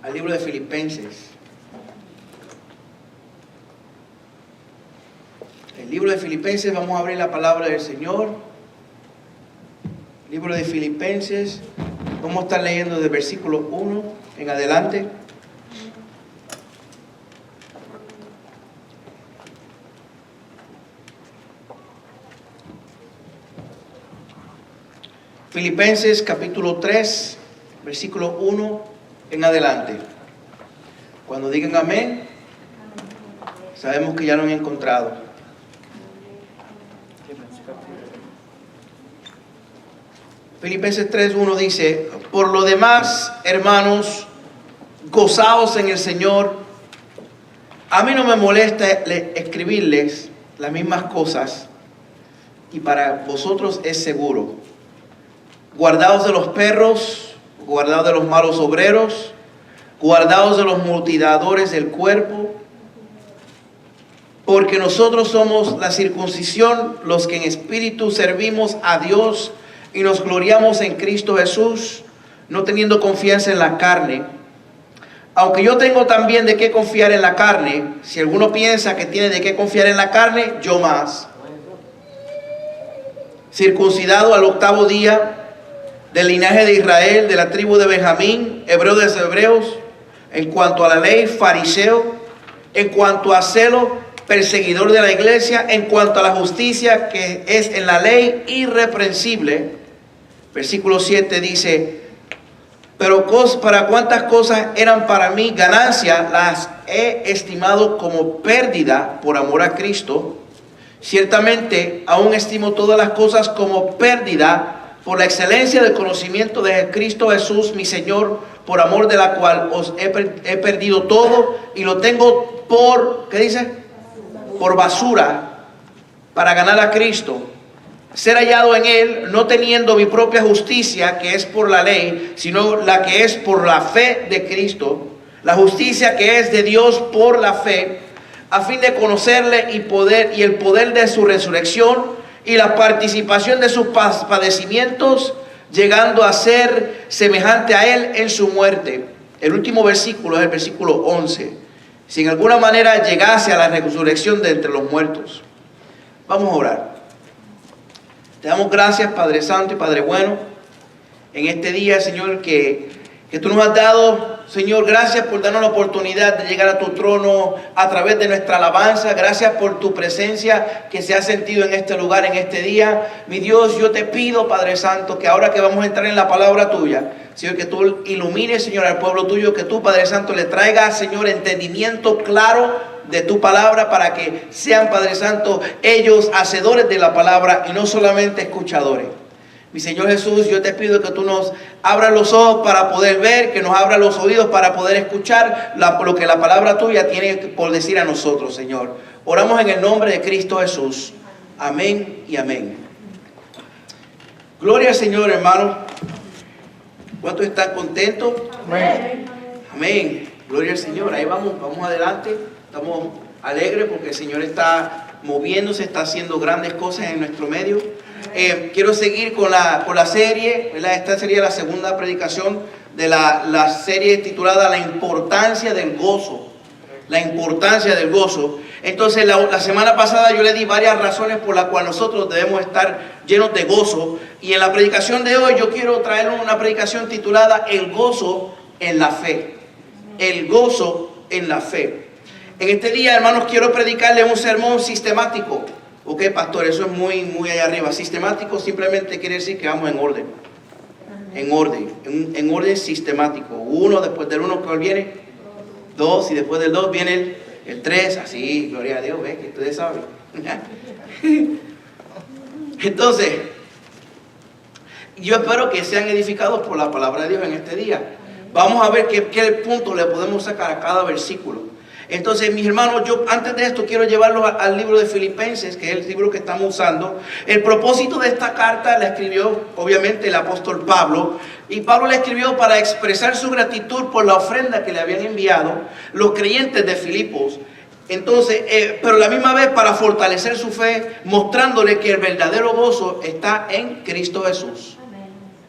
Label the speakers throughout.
Speaker 1: al libro de Filipenses. El libro de Filipenses, vamos a abrir la palabra del Señor. Libro de Filipenses, vamos a estar leyendo del versículo 1 en adelante. Filipenses capítulo 3, versículo 1 en adelante. Cuando digan amén, sabemos que ya lo han encontrado. Filipenses 3:1 dice: por lo demás, hermanos, gozaos en el Señor. A mí no me molesta escribirles las mismas cosas, y para vosotros es seguro. Guardaos de los perros, guardaos de los malos obreros, guardaos de los mutiladores del cuerpo, porque nosotros somos la circuncisión, los que en espíritu servimos a Dios y nos gloriamos en Cristo Jesús, no teniendo confianza en la carne. Aunque yo tengo también de qué confiar en la carne, si alguno piensa que tiene de qué confiar en la carne, yo más. Circuncidado al 8º día, del linaje de Israel, de la tribu de Benjamín, hebreo de los hebreos, en cuanto a la ley, fariseo, en cuanto a celo, perseguidor de la iglesia, en cuanto a la justicia que es en la ley, irreprensible. Versículo 7 dice: pero para cuántas cosas eran para mí ganancia, las he estimado como pérdida por amor a Cristo. Ciertamente aún estimo todas las cosas como pérdida por la excelencia del conocimiento de Cristo Jesús, mi Señor, por amor de la cual os he perdido todo y lo tengo por, ¿qué dice? Por basura, para ganar a Cristo, ser hallado en Él, no teniendo mi propia justicia, que es por la ley, sino la que es por la fe de Cristo, la justicia que es de Dios por la fe, a fin de conocerle y el poder de su resurrección y la participación de sus padecimientos, llegando a ser semejante a Él en su muerte. El último versículo es el versículo 11. Si en alguna manera llegase a la resurrección de entre los muertos. Vamos a orar. Te damos gracias, Padre Santo y Padre bueno, en este día, Señor, que tú nos has dado. Señor, gracias por darnos la oportunidad de llegar a tu trono a través de nuestra alabanza. Gracias por tu presencia que se ha sentido en este lugar, en este día. Mi Dios, yo te pido, Padre Santo, que ahora que vamos a entrar en la palabra tuya, Señor, que tú ilumines, Señor, al pueblo tuyo, que tú, Padre Santo, le traigas, Señor, entendimiento claro de tu palabra, para que sean, Padre Santo, ellos hacedores de la palabra y no solamente escuchadores. Mi Señor Jesús, yo te pido que tú nos abras los ojos para poder ver, que nos abras los oídos para poder escuchar lo que la palabra tuya tiene por decir a nosotros, Señor. Oramos en el nombre de Cristo Jesús. Amén y amén. Gloria al Señor, hermano. ¿Cuántos están contentos? Amén. Amén. Gloria al Señor. Ahí vamos adelante. Estamos alegres porque el Señor está moviéndose, está haciendo grandes cosas en nuestro medio. Quiero seguir con la serie, ¿verdad? Esta sería la segunda predicación de la serie titulada La importancia del gozo. La importancia del gozo. Entonces la semana pasada yo le di varias razones por las cuales nosotros debemos estar llenos de gozo. Y en la predicación de hoy yo quiero traer una predicación titulada El gozo en la fe. El gozo en la fe. En este día, hermanos, quiero predicarle un sermón sistemático. Ok, pastor, eso es muy allá arriba. Sistemático simplemente quiere decir que vamos en orden. En orden sistemático. 1, después del 1, ¿cuál viene? 2, y después del 2 viene el 3. Así, gloria a Dios, ve que ustedes saben. Entonces, yo espero que sean edificados por la palabra de Dios en este día. Vamos a ver qué punto le podemos sacar a cada versículo. Entonces, mis hermanos, yo antes de esto quiero llevarlos al libro de Filipenses, que es el libro que estamos usando. El propósito de esta carta la escribió, obviamente, el apóstol Pablo. Y Pablo la escribió para expresar su gratitud por la ofrenda que le habían enviado los creyentes de Filipos. Entonces, pero a la misma vez para fortalecer su fe, mostrándole que el verdadero gozo está en Cristo Jesús.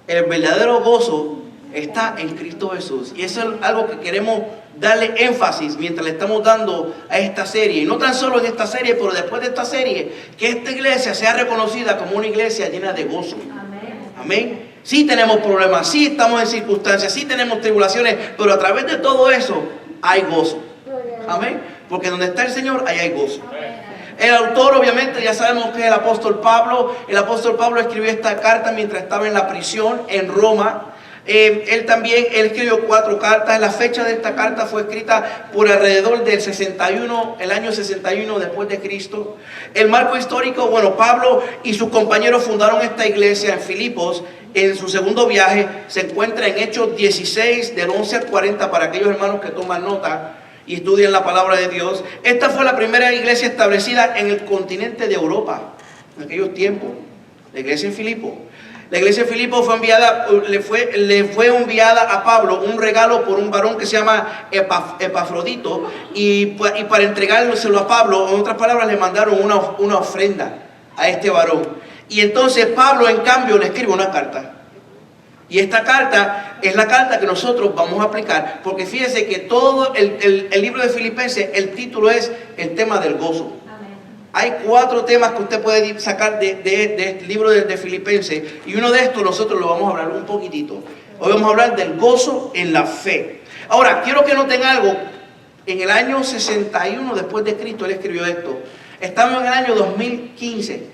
Speaker 1: El verdadero gozo está en Cristo Jesús. Y eso es algo que queremos darle énfasis mientras le estamos dando a esta serie. Y no tan solo en esta serie, pero después de esta serie, que esta iglesia sea reconocida como una iglesia llena de gozo. Amén. Amén. Sí tenemos problemas, sí estamos en circunstancias, sí tenemos tribulaciones, pero a través de todo eso hay gozo. Amén. Porque donde está el Señor, ahí hay gozo. El autor, obviamente, ya sabemos que es el apóstol Pablo. El apóstol Pablo escribió esta carta mientras estaba en la prisión en Roma. Él escribió 4 cartas. La fecha de esta carta fue escrita por alrededor del 61, el año 61 después de Cristo. El marco histórico, bueno, Pablo y sus compañeros fundaron esta iglesia en Filipos. En su segundo viaje se encuentra en Hechos 16, del 11 al 40, para aquellos hermanos que toman nota y estudian la palabra de Dios. Esta fue la primera iglesia establecida en el continente de Europa, en aquellos tiempos, la iglesia en Filipos. La iglesia de Filipos fue enviada, le fue enviada a Pablo un regalo por un varón que se llama Epafrodito, y para entregárselo a Pablo, en otras palabras, le mandaron una ofrenda a este varón. Y entonces Pablo, en cambio, le escribe una carta. Y esta carta es la carta que nosotros vamos a aplicar, porque fíjense que todo el libro de Filipenses, el título es el tema del gozo. Hay 4 temas que usted puede sacar de este libro de Filipenses, y uno de estos nosotros lo vamos a hablar un poquitito. Hoy vamos a hablar del gozo en la fe. Ahora, quiero que noten algo. En el año 61 después de Cristo, él escribió esto. Estamos en el año 2015,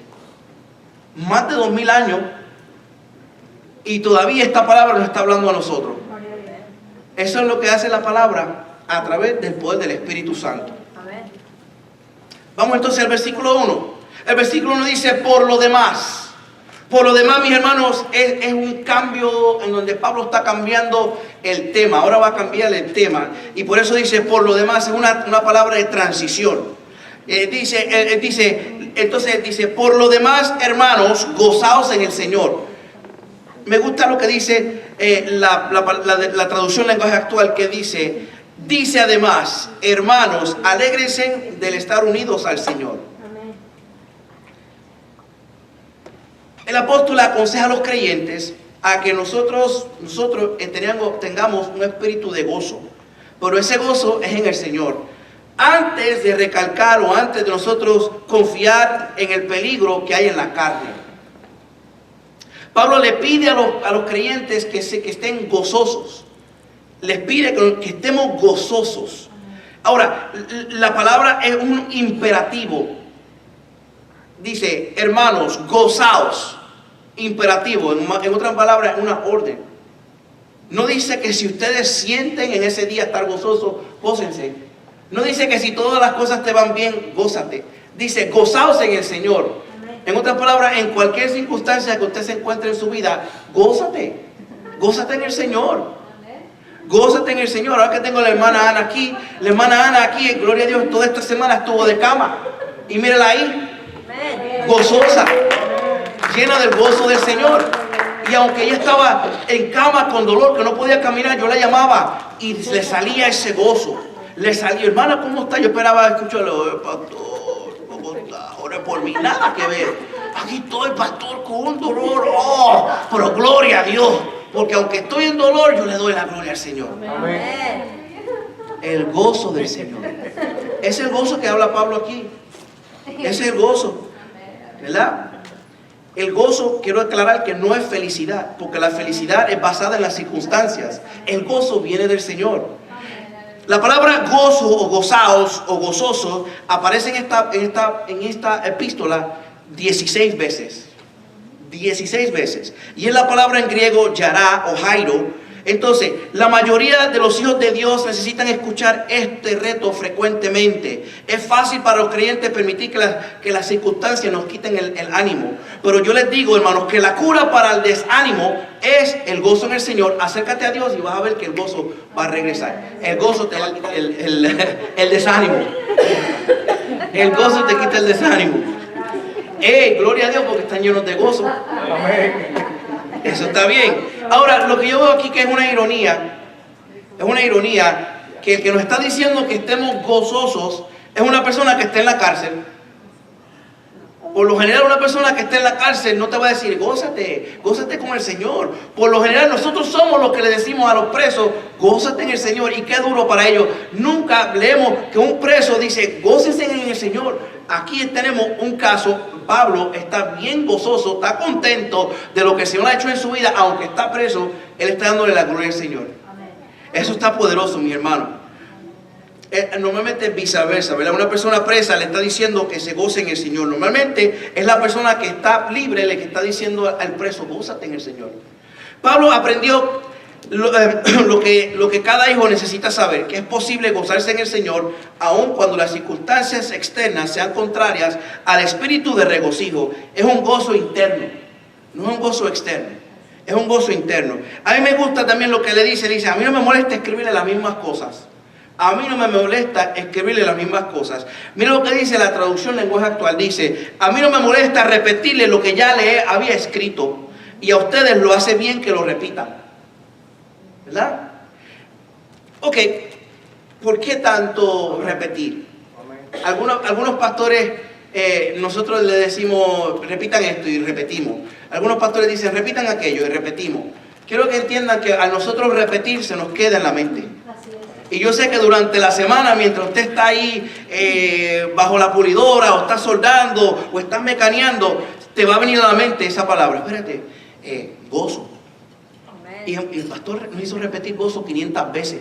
Speaker 1: más de 2000 años, y todavía esta palabra nos está hablando a nosotros. Eso es lo que hace la palabra a través del poder del Espíritu Santo. Vamos entonces al versículo 1. El versículo 1 dice: por lo demás. Por lo demás, mis hermanos, es un cambio en donde Pablo está cambiando el tema. Ahora va a cambiar el tema. Y por eso dice por lo demás. Es una palabra de transición. Entonces dice: por lo demás, hermanos, gozaos en el Señor. Me gusta lo que dice la traducción lenguaje actual, que dice además: hermanos, alégrense del estar unidos al Señor. Amén. El apóstol aconseja a los creyentes a que nosotros tengamos un espíritu de gozo, pero ese gozo es en el Señor. Antes de recalcar o antes de nosotros confiar en el peligro que hay en la carne, Pablo le pide a los creyentes que estén gozosos. Les pide que estemos gozosos. Ahora, la palabra es un imperativo. Dice: hermanos, gozaos. Imperativo. En otras palabras, una orden. No dice que si ustedes sienten en ese día estar gozosos, gócense. No dice que si todas las cosas te van bien, gózate. Dice: gozaos en el Señor. En otras palabras, en cualquier circunstancia que usted se encuentre en su vida, gózate. Gózate en el Señor. Gózate en el Señor. Ahora que tengo a la hermana Ana aquí, gloria a Dios, toda esta semana estuvo de cama. Y mírala ahí, gozosa, llena del gozo del Señor. Y aunque ella estaba en cama con dolor, que no podía caminar, yo la llamaba y le salía ese gozo. Le salió: hermana, ¿cómo está? Yo esperaba escucharlo: pastor, ¿cómo está? Ora por mí. Nada que ver. Aquí estoy, pastor, con un dolor. Oh, pero gloria a Dios. Porque aunque estoy en dolor, yo le doy la gloria al Señor. Amén. El gozo del Señor. Es el gozo que habla Pablo aquí. Es el gozo, ¿verdad? El gozo, quiero aclarar que no es felicidad, porque la felicidad es basada en las circunstancias. El gozo viene del Señor. La palabra gozo o gozaos o gozoso aparece en esta epístola 16 veces. 16 veces. Y es la palabra en griego yará o jairo. Entonces, la mayoría de los hijos de Dios necesitan escuchar este reto frecuentemente. Es fácil para los creyentes permitir que las circunstancias nos quiten el ánimo. Pero yo les digo, hermanos, que la cura para el desánimo es el gozo en el Señor. Acércate a Dios y vas a ver que el gozo va a regresar. El gozo te va a quitar el desánimo. El gozo te quita el desánimo. Gloria a Dios, porque están llenos de gozo. Eso está bien. Ahora, lo que yo veo aquí que es una ironía que el que nos está diciendo que estemos gozosos es una persona que está en la cárcel. Por lo general, una persona que está en la cárcel no te va a decir, gózate, gózate con el Señor. Por lo general, nosotros somos los que le decimos a los presos, gózate en el Señor. Y qué duro para ellos. Nunca leemos que un preso dice, gócense en el Señor. Aquí tenemos un caso. Pablo está bien gozoso, está contento de lo que el Señor ha hecho en su vida. Aunque está preso, él está dándole la gloria al Señor. Amén. Eso está poderoso, mi hermano. Normalmente es viceversa, ¿verdad? Una persona presa le está diciendo que se goce en el Señor. Normalmente es la persona que está libre la que está diciendo al preso, gózate en el Señor. Pablo aprendió lo que cada hijo necesita saber, que es posible gozarse en el Señor aun cuando las circunstancias externas sean contrarias al espíritu de regocijo. Es un gozo interno, no es un gozo externo, es un gozo interno. A mí me gusta también lo que le dice, a mí no me molesta escribirle las mismas cosas. A mí no me molesta escribirle las mismas cosas. Mira lo que dice la traducción lenguaje actual. Dice, a mí no me molesta repetirle lo que ya le había escrito. Y a ustedes lo hace bien que lo repitan. ¿Verdad? Ok, ¿por qué tanto repetir? Algunos pastores, nosotros le decimos, repitan esto y repetimos. Algunos pastores dicen, repitan aquello y repetimos. Quiero que entiendan que a nosotros repetir se nos queda en la mente. Y yo sé que durante la semana, mientras usted está ahí bajo la pulidora, o está soldando, o está mecaneando, te va a venir a la mente esa palabra. Espérate, gozo. Y el pastor nos hizo repetir gozo 500 veces.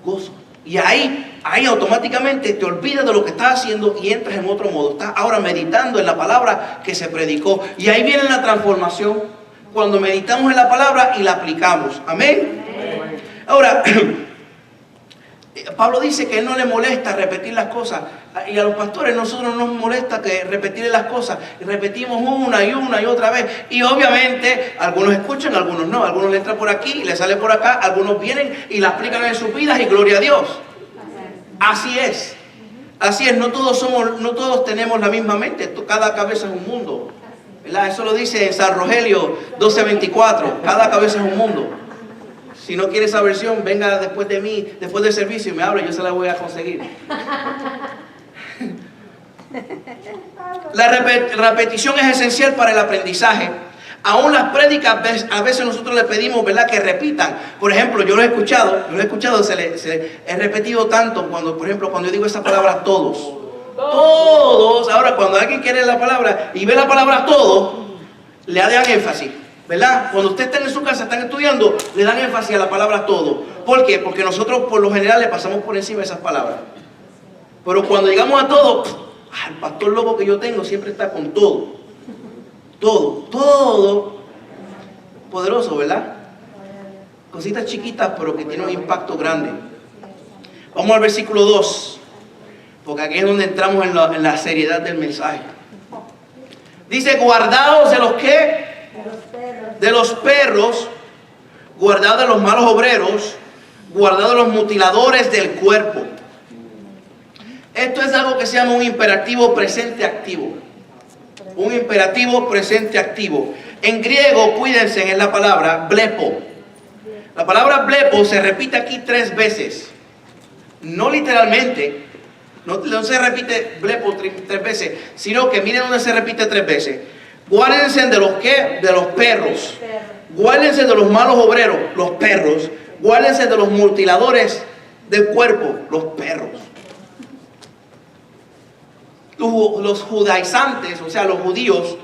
Speaker 1: Gozo. Y ahí automáticamente te olvidas de lo que estás haciendo y entras en otro modo. Estás ahora meditando en la palabra que se predicó. Y ahí viene la transformación. Cuando meditamos en la palabra y la aplicamos. Amén. Ahora, Pablo dice que él no le molesta repetir las cosas. Y a los pastores nosotros nos molesta que repetir las cosas. Y repetimos una y otra vez. Y obviamente algunos escuchan, algunos no. Algunos le entran por aquí y le sale por acá. Algunos vienen y la aplican en sus vidas y gloria a Dios. Así es. Así es. No todos tenemos la misma mente. Cada cabeza es un mundo. ¿Verdad? Eso lo dice en San Rogelio 12:24. Cada cabeza es un mundo. Si no quiere esa versión, venga después de mí, después del servicio y me habla, yo se la voy a conseguir. La repetición es esencial para el aprendizaje. Aún las prédicas, a veces nosotros le pedimos, ¿verdad?, que repitan. Por ejemplo, yo lo he escuchado, he repetido tanto cuando, por ejemplo, cuando yo digo esa palabra todos. Todos. Ahora, cuando alguien quiere la palabra y ve la palabra todos, le dan énfasis. ¿Verdad? Cuando usted está en su casa, están estudiando, le dan énfasis a la palabra todo. ¿Por qué? Porque nosotros por lo general le pasamos por encima de esas palabras. Pero cuando llegamos a todo, el pastor loco que yo tengo siempre está con todo. Todo. Poderoso, ¿verdad? Cositas chiquitas, pero que tienen un impacto grande. Vamos al versículo 2. Porque aquí es donde entramos en la seriedad del mensaje. Dice, guardaos de los que... de los perros, guardado de los malos obreros, guardado de los mutiladores del cuerpo. Esto es algo que se llama un imperativo presente activo. Un imperativo presente activo. En griego, cuídense, es la palabra blepo. La palabra blepo se repite aquí 3 veces. No literalmente, no se repite blepo 3 veces, sino que miren dónde se repite 3 veces. Guárdense de los ¿qué? De los perros. Guárdense de los malos obreros, los perros. Guárdense de los mutiladores del cuerpo, los perros. Los judaizantes, o sea, los judíos,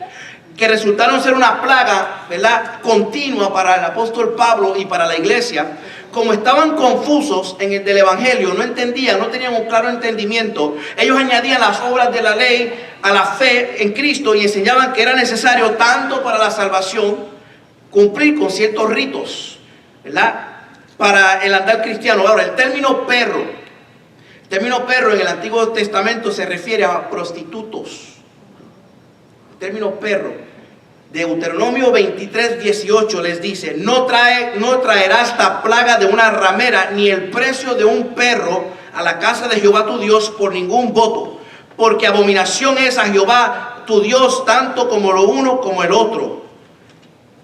Speaker 1: que resultaron ser una plaga, ¿verdad?, continua para el apóstol Pablo y para la iglesia. Como estaban confusos en el del evangelio, no entendían, no tenían un claro entendimiento, ellos añadían las obras de la ley a la fe en Cristo y enseñaban que era necesario tanto para la salvación cumplir con ciertos ritos, ¿verdad?, para el andar cristiano. Ahora, el término perro en el Antiguo Testamento se refiere a prostitutos. El término perro. Deuteronomio 23:18 les dice, no traerás la plaga de una ramera ni el precio de un perro a la casa de Jehová tu Dios por ningún voto, porque abominación es a Jehová tu Dios tanto como lo uno como el otro.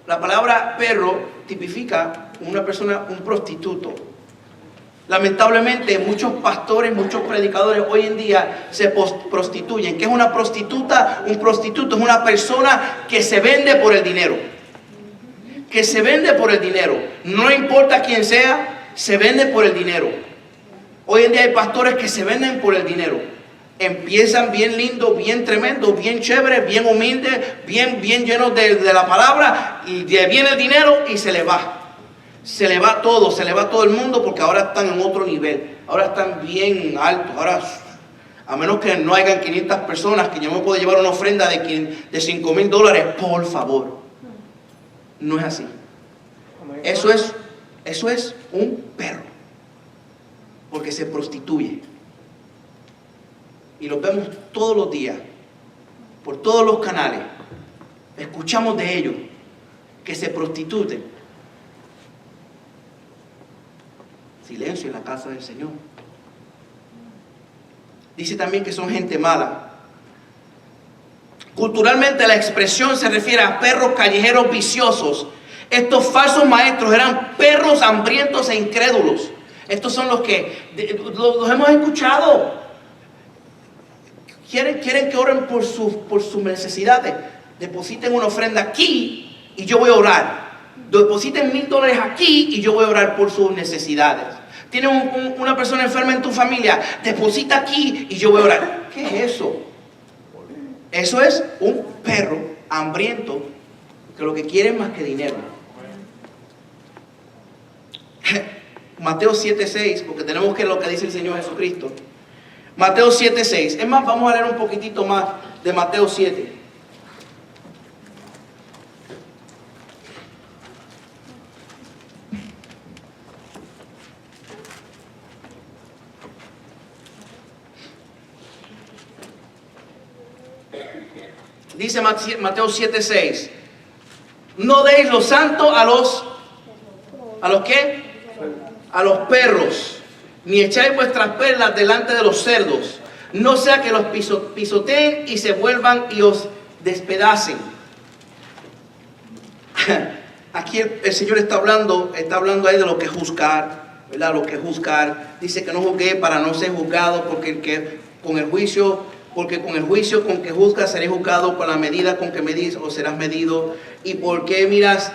Speaker 1: La palabra perro tipifica una persona, un prostituto. Lamentablemente muchos pastores, muchos predicadores hoy en día se prostituyen. ¿Qué es una prostituta? Un prostituto es una persona que se vende por el dinero. Que se vende por el dinero. No importa quién sea, se vende por el dinero. Hoy en día hay pastores que se venden por el dinero. Empiezan bien lindos, bien tremendos, bien chéveres, bien humildes, bien llenos de la palabra, y viene el dinero y se les va. Se le va todo, se le va todo el mundo, porque ahora están en otro nivel. Ahora están bien altos. Ahora, a menos que no hayan 500 personas, que yo me puedo llevar una ofrenda de $5,000, por favor. No es así. Eso es un perro. Porque se prostituye. Y los vemos todos los días, por todos los canales. Escuchamos de ellos que se prostituyen. Silencio en la casa del Señor. Dice también que son gente mala. Culturalmente la expresión se refiere a perros callejeros viciosos. Estos falsos maestros eran perros hambrientos e incrédulos. Estos son los que los hemos escuchado. Quieren que oren por sus necesidades. Depositen una ofrenda aquí y yo voy a orar. Depositen $1,000 aquí y yo voy a orar por sus necesidades. Tienes una persona enferma en tu familia, deposita aquí y yo voy a orar. ¿Qué es eso? Eso es un perro hambriento que lo que quiere es más que dinero. Mateo 7:6, porque tenemos que ver lo que dice el Señor Jesucristo. Mateo 7:6. Es más, vamos a leer un poquitito más de Mateo 7. Dice Mateo 7:6. No deis lo santo a los ¿qué? A los perros, ni echáis vuestras perlas delante de los cerdos, no sea que los pisoteen y se vuelvan y os despedacen. Aquí el Señor está hablando ahí de lo que juzgar, ¿verdad? Lo que juzgar. Dice que no juzgué para no ser juzgado, porque con el juicio con que juzgas seré juzgado, con la medida con que medís o serás medido. ¿Y por qué miras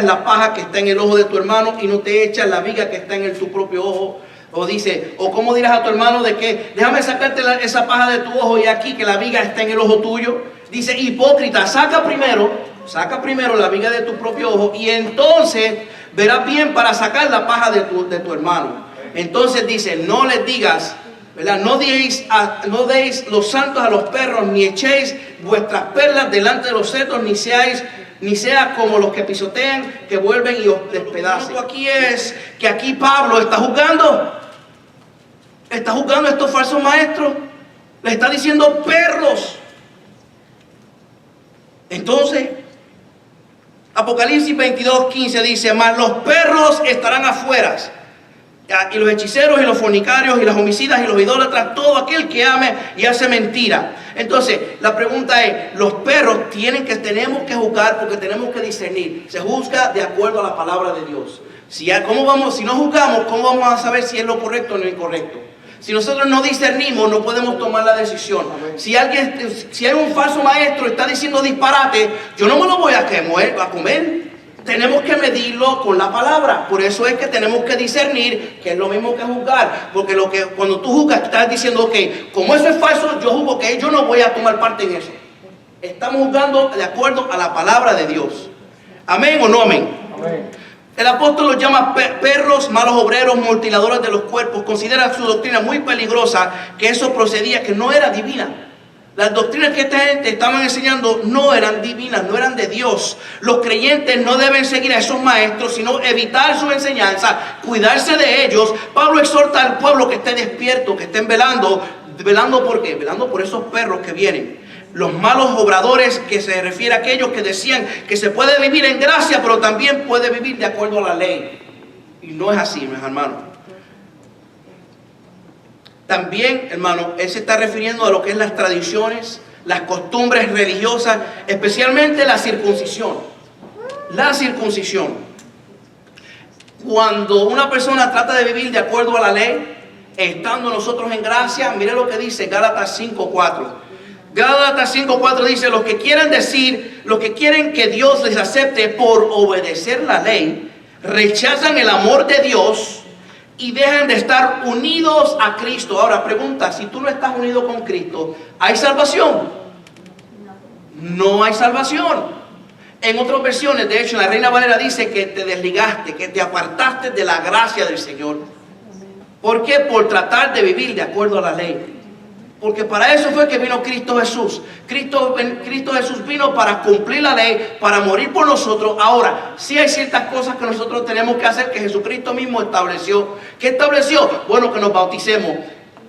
Speaker 1: la paja que está en el ojo de tu hermano y no te echas la viga que está en tu propio ojo? O dice, o cómo dirás a tu hermano de que déjame sacarte esa paja de tu ojo y aquí que la viga está en el ojo tuyo. Dice, hipócrita, saca primero la viga de tu propio ojo y entonces verás bien para sacar la paja de tu hermano. Entonces dice, no les digas, ¿verdad? No deis los santos a los perros, ni echéis vuestras perlas delante de los cerdos, ni sea como los que pisotean, que vuelven y os despedacen. Lo aquí es que aquí Pablo está juzgando a estos falsos maestros, le está diciendo perros. Entonces, Apocalipsis 22:15 dice, mas los perros estarán afuera, y los hechiceros y los fornicarios y los homicidas y los idólatras, todo aquel que ame y hace mentira. Entonces la pregunta es, los perros tenemos que juzgar, porque tenemos que discernir. Se juzga de acuerdo a la palabra de Dios. Si no juzgamos, ¿cómo vamos a saber si es lo correcto o no incorrecto? Si nosotros no discernimos, no podemos tomar la decisión. Si hay un falso maestro está diciendo disparate, yo no me lo voy a comer. Tenemos que medirlo con la palabra. Por eso es que tenemos que discernir, que es lo mismo que juzgar. Porque cuando tú juzgas, estás diciendo, ok, como eso es falso, yo juzgo que yo no voy a tomar parte en eso. Estamos juzgando de acuerdo a la palabra de Dios. ¿Amén o no amén? Amén. El apóstol los llama perros, malos obreros, mutiladores de los cuerpos. Considera su doctrina muy peligrosa, que eso procedía, que no era divina. Las doctrinas que esta gente estaban enseñando no eran divinas, no eran de Dios. Los creyentes no deben seguir a esos maestros, sino evitar su enseñanza, cuidarse de ellos. Pablo exhorta al pueblo que esté despierto, que estén velando. ¿Velando por qué? Velando por esos perros que vienen. Los malos obradores, que se refiere a aquellos que decían que se puede vivir en gracia, pero también puede vivir de acuerdo a la ley. Y no es así, mis hermanos. También, hermano, él se está refiriendo a lo que es las tradiciones, las costumbres religiosas, especialmente la circuncisión. La circuncisión. cuando una persona trata de vivir de acuerdo a la ley, estando nosotros en gracia, mire lo que dice Gálatas 5:4. Gálatas 5:4 dice: los que quieren que Dios les acepte por obedecer la ley, rechazan el amor de Dios y dejan de estar unidos a Cristo. Ahora pregunta, si tú no estás unido con Cristo, ¿hay salvación? No hay salvación. En otras versiones, de hecho en la Reina Valera dice que te desligaste, que te apartaste de la gracia del Señor. ¿Por qué? Por tratar de vivir de acuerdo a la ley. Porque para eso fue que vino Cristo Jesús. Cristo Jesús vino para cumplir la ley, para morir por nosotros. Ahora, sí hay ciertas cosas que nosotros tenemos que hacer, que Jesucristo mismo estableció. ¿Qué estableció? Bueno, que nos bauticemos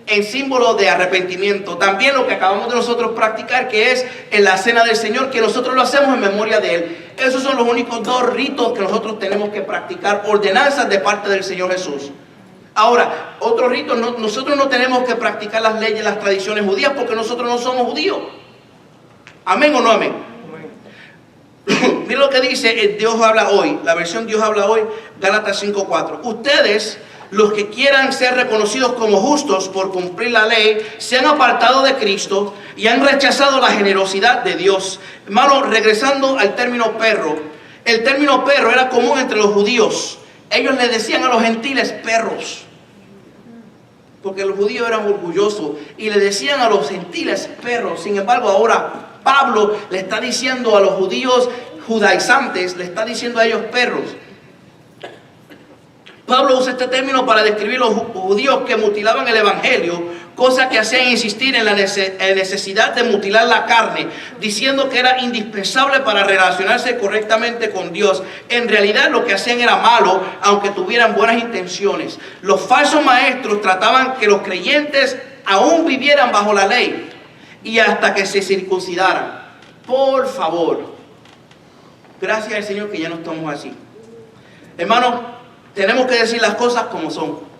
Speaker 1: en símbolo de arrepentimiento. También lo que acabamos de nosotros practicar, que es en la cena del Señor, que nosotros lo hacemos en memoria de Él. Esos son los únicos dos ritos que nosotros tenemos que practicar, ordenanzas de parte del Señor Jesús. Ahora, otro rito, nosotros no tenemos que practicar las leyes, las tradiciones judías, porque nosotros no somos judíos. ¿Amén o no amén? Mira lo que dice Dios habla hoy, la versión Dios habla hoy, Gálatas 5:4. Ustedes, los que quieran ser reconocidos como justos por cumplir la ley, se han apartado de Cristo y han rechazado la generosidad de Dios. Hermano, regresando al término perro, el término perro era común entre los judíos. Ellos le decían a los gentiles perros, porque los judíos eran orgullosos y le decían a los gentiles perros. Sin embargo, ahora Pablo le está diciendo a los judíos judaizantes, le está diciendo a ellos perros. Pablo usa este término para describir los judíos que mutilaban el evangelio, cosa que hacían insistir en la necesidad de mutilar la carne, diciendo que era indispensable para relacionarse correctamente con Dios. En realidad lo que hacían era malo, aunque tuvieran buenas intenciones. Los falsos maestros trataban que los creyentes aún vivieran bajo la ley y hasta que se circuncidaran. Por favor, gracias al Señor que ya no estamos así. Hermanos, tenemos que decir las cosas como son.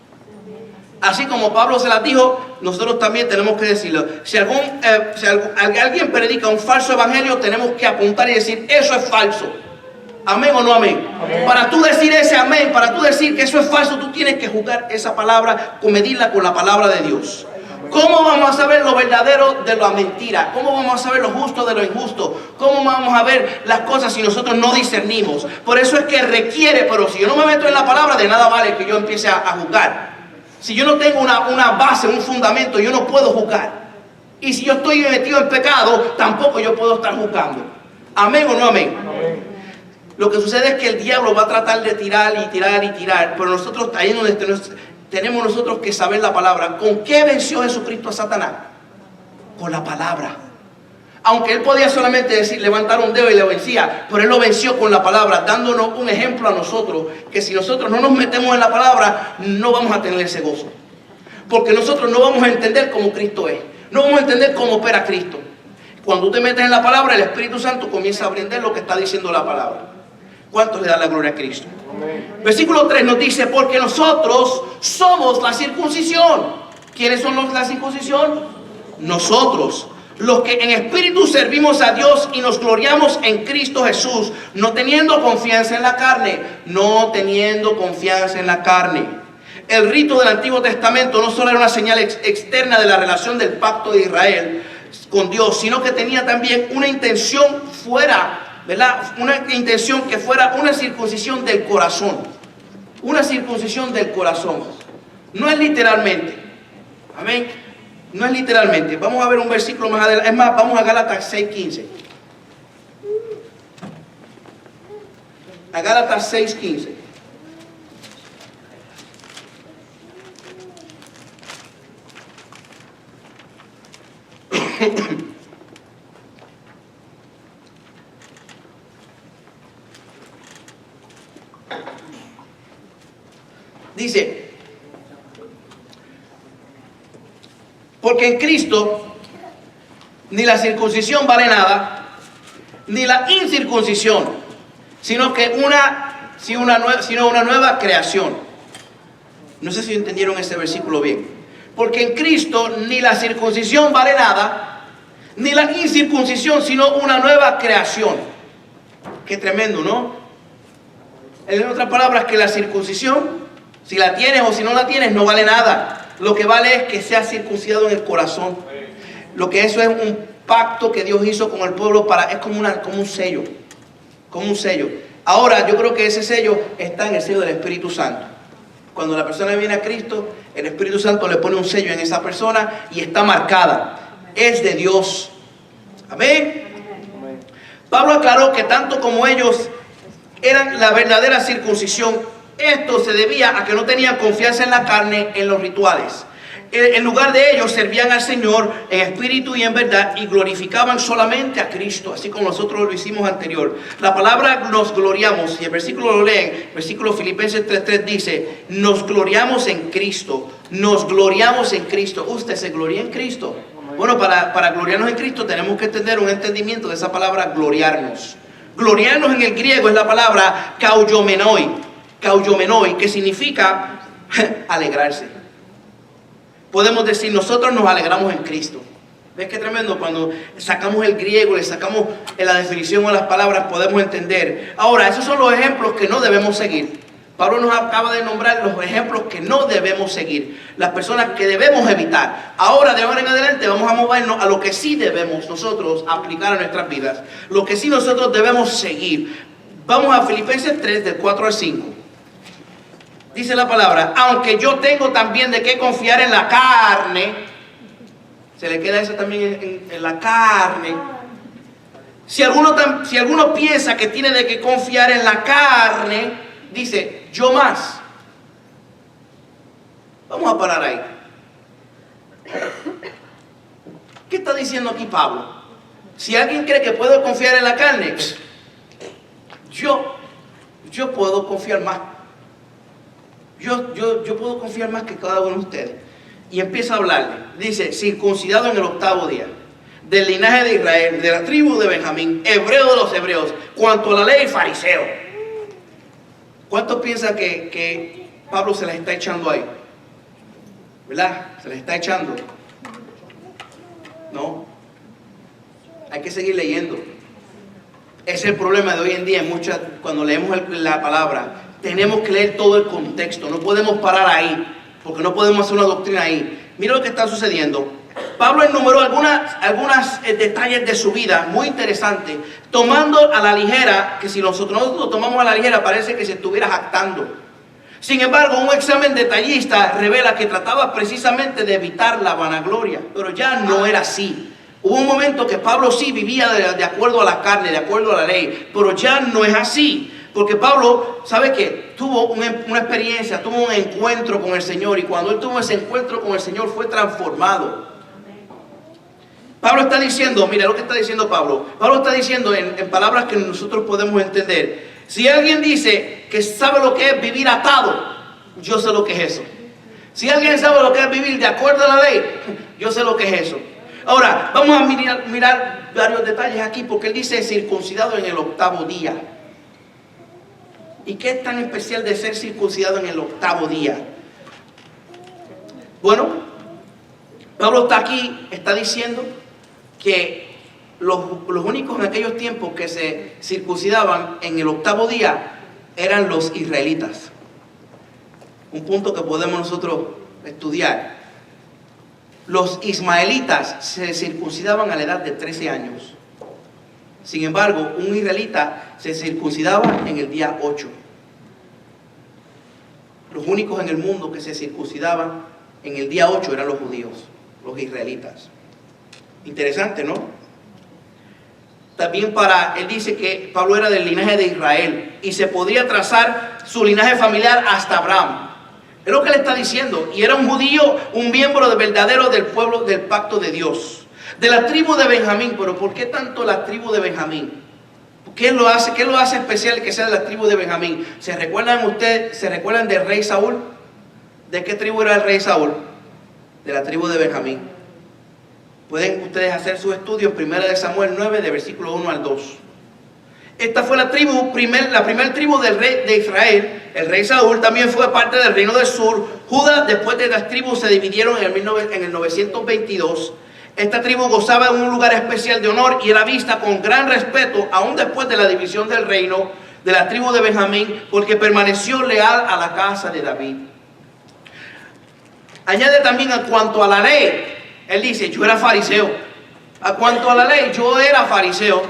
Speaker 1: Así como Pablo se las dijo, nosotros también tenemos que decirlo. Si alguien predica un falso evangelio, tenemos que apuntar y decir, eso es falso. ¿Amén o no amén? Amén. Para tú decir ese amén, para tú decir que eso es falso, tú tienes que juzgar esa palabra, medirla con la palabra de Dios. ¿Cómo vamos a saber lo verdadero de la mentira? ¿Cómo vamos a saber lo justo de lo injusto? ¿Cómo vamos a ver las cosas si nosotros no discernimos? Por eso es que requiere, pero si yo no me meto en la palabra, de nada vale que yo empiece a juzgar. Si yo no tengo una base, un fundamento, yo no puedo juzgar. Y si yo estoy metido en pecado, tampoco yo puedo estar juzgando. ¿Amén o no amén? Amén. Lo que sucede es que el diablo va a tratar de tirar y tirar y tirar, pero nosotros ahí donde tenemos nosotros que saber la palabra. ¿Con qué venció Jesucristo a Satanás? Con la palabra. Aunque él podía solamente decir, levantar un dedo y le vencía, pero él lo venció con la palabra, dándonos un ejemplo a nosotros, que si nosotros no nos metemos en la palabra, no vamos a tener ese gozo. Porque nosotros no vamos a entender cómo Cristo es, no vamos a entender cómo opera Cristo. Cuando tú te metes en la palabra, el Espíritu Santo comienza a aprender lo que está diciendo la palabra. ¿Cuántos le dan la gloria a Cristo? Amén. Versículo 3 nos dice, porque nosotros somos la circuncisión. ¿Quiénes son la circuncisión? Nosotros, los que en espíritu servimos a Dios y nos gloriamos en Cristo Jesús, no teniendo confianza en la carne, no teniendo confianza en la carne. El rito del Antiguo Testamento no solo era una señal externa de la relación del pacto de Israel con Dios, sino que tenía también una intención fuera, ¿verdad? Una intención que fuera una circuncisión del corazón. Una circuncisión del corazón. No es literalmente. Amén. No es literalmente. Vamos a ver un versículo más adelante. Es más, vamos a Gálatas 6:15. A Gálatas 6:15. Dice, porque en Cristo ni la circuncisión vale nada, ni la incircuncisión, sino una nueva creación. No sé si entendieron ese versículo bien. Porque en Cristo ni la circuncisión vale nada, ni la incircuncisión, sino una nueva creación. Qué tremendo, ¿no? En otras palabras, que la circuncisión, si la tienes o si no la tienes, no vale nada. Lo que vale es que seas circuncidado en el corazón. Lo que eso es un pacto que Dios hizo con el pueblo es como un sello. Como un sello. Ahora, yo creo que ese sello está en el sello del Espíritu Santo. Cuando la persona viene a Cristo, el Espíritu Santo le pone un sello en esa persona y está marcada. Es de Dios. Amén. Pablo aclaró que tanto como ellos eran la verdadera circuncisión, esto se debía a que no tenían confianza en la carne, en los rituales. En lugar de ellos servían al Señor en espíritu y en verdad y glorificaban solamente a Cristo, así como nosotros lo hicimos anterior. La palabra nos gloriamos, y el versículo lo leen, versículo Filipenses 3:3 dice, nos gloriamos en Cristo, nos gloriamos en Cristo. ¿Usted se gloria en Cristo? Bueno, para gloriarnos en Cristo tenemos que tener un entendimiento de esa palabra gloriarnos. Gloriarnos en el griego es la palabra kauyomenoi, que significa alegrarse. Podemos decir, nosotros nos alegramos en Cristo. ¿Ves qué tremendo? Cuando sacamos el griego, le sacamos la definición o las palabras, podemos entender. Ahora, esos son los ejemplos que no debemos seguir. Pablo nos acaba de nombrar los ejemplos que no debemos seguir, las personas que debemos evitar. Ahora, de ahora en adelante, vamos a movernos a lo que sí debemos nosotros aplicar a nuestras vidas, lo que sí nosotros debemos seguir. Vamos a Filipenses 3, del 4 al 5. Dice la palabra, aunque yo tengo también de qué confiar en la carne, se le queda eso también en la carne. Si alguno piensa que tiene de qué confiar en la carne, dice, yo más. Vamos a parar ahí. ¿Qué está diciendo aquí Pablo? Si alguien cree que puede confiar en la carne, yo puedo confiar más. Yo puedo confiar más que cada uno de ustedes. Y empieza a hablarle. Dice, circuncidado en el 8º día, del linaje de Israel, de la tribu de Benjamín, hebreo de los hebreos, cuanto a la ley, fariseo. ¿Cuántos piensan que Pablo se les está echando ahí? ¿Verdad? Se les está echando. No. Hay que seguir leyendo. Ese es el problema de hoy en día. Cuando leemos la palabra, tenemos que leer todo el contexto. No podemos parar ahí, porque no podemos hacer una doctrina ahí. Mira lo que está sucediendo. Pablo enumeró algunos detalles de su vida muy interesantes, tomando a la ligera, que si nosotros lo tomamos a la ligera parece que se estuviera jactando. Sin embargo, un examen detallista revela que trataba precisamente de evitar la vanagloria, pero ya no era así. Hubo un momento que Pablo sí vivía de acuerdo a la carne, de acuerdo a la ley, pero ya no es así. Porque Pablo, ¿sabe qué? Tuvo una experiencia, tuvo un encuentro con el Señor, y cuando él tuvo ese encuentro con el Señor fue transformado. Pablo está diciendo, mira lo que está diciendo Pablo. Pablo está diciendo en palabras que nosotros podemos entender. Si alguien dice que sabe lo que es vivir atado, yo sé lo que es eso. Si alguien sabe lo que es vivir de acuerdo a la ley, yo sé lo que es eso. Ahora, vamos a mirar varios detalles aquí, porque él dice circuncidado en el 8º día. ¿Y qué es tan especial de ser circuncidado en el 8º día? Bueno, Pablo está diciendo que los únicos en aquellos tiempos que se circuncidaban en el 8º día eran los israelitas. Un punto que podemos nosotros estudiar. Los ismaelitas se circuncidaban a la edad de 13 años. Sin embargo, un israelita se circuncidaba en el día 8. Los únicos en el mundo que se circuncidaban en el día 8 eran los judíos, los israelitas. Interesante, ¿no? También él dice que Pablo era del linaje de Israel y se podría trazar su linaje familiar hasta Abraham. Es lo que le está diciendo. Y era un judío, un miembro verdadero del pueblo del pacto de Dios. De la tribu de Benjamín. Pero ¿por qué tanto la tribu de Benjamín? ¿Qué lo hace especial que sea de la tribu de Benjamín? ¿Se recuerdan del rey Saúl? ¿De qué tribu era el rey Saúl? De la tribu de Benjamín. Pueden ustedes hacer sus estudios, 1 Samuel 9, de versículo 1 al 2. Esta fue la primera tribu del rey de Israel. El rey Saúl también fue parte del reino del sur. Judá, después de las tribus, se dividieron en el 922. Esta tribu gozaba de un lugar especial de honor y era vista con gran respeto, aún después de la división del reino. de la tribu de Benjamín, porque permaneció leal a la casa de David. Añade también en cuanto a la ley, él dice, yo era fariseo. A cuanto a la ley, yo era fariseo.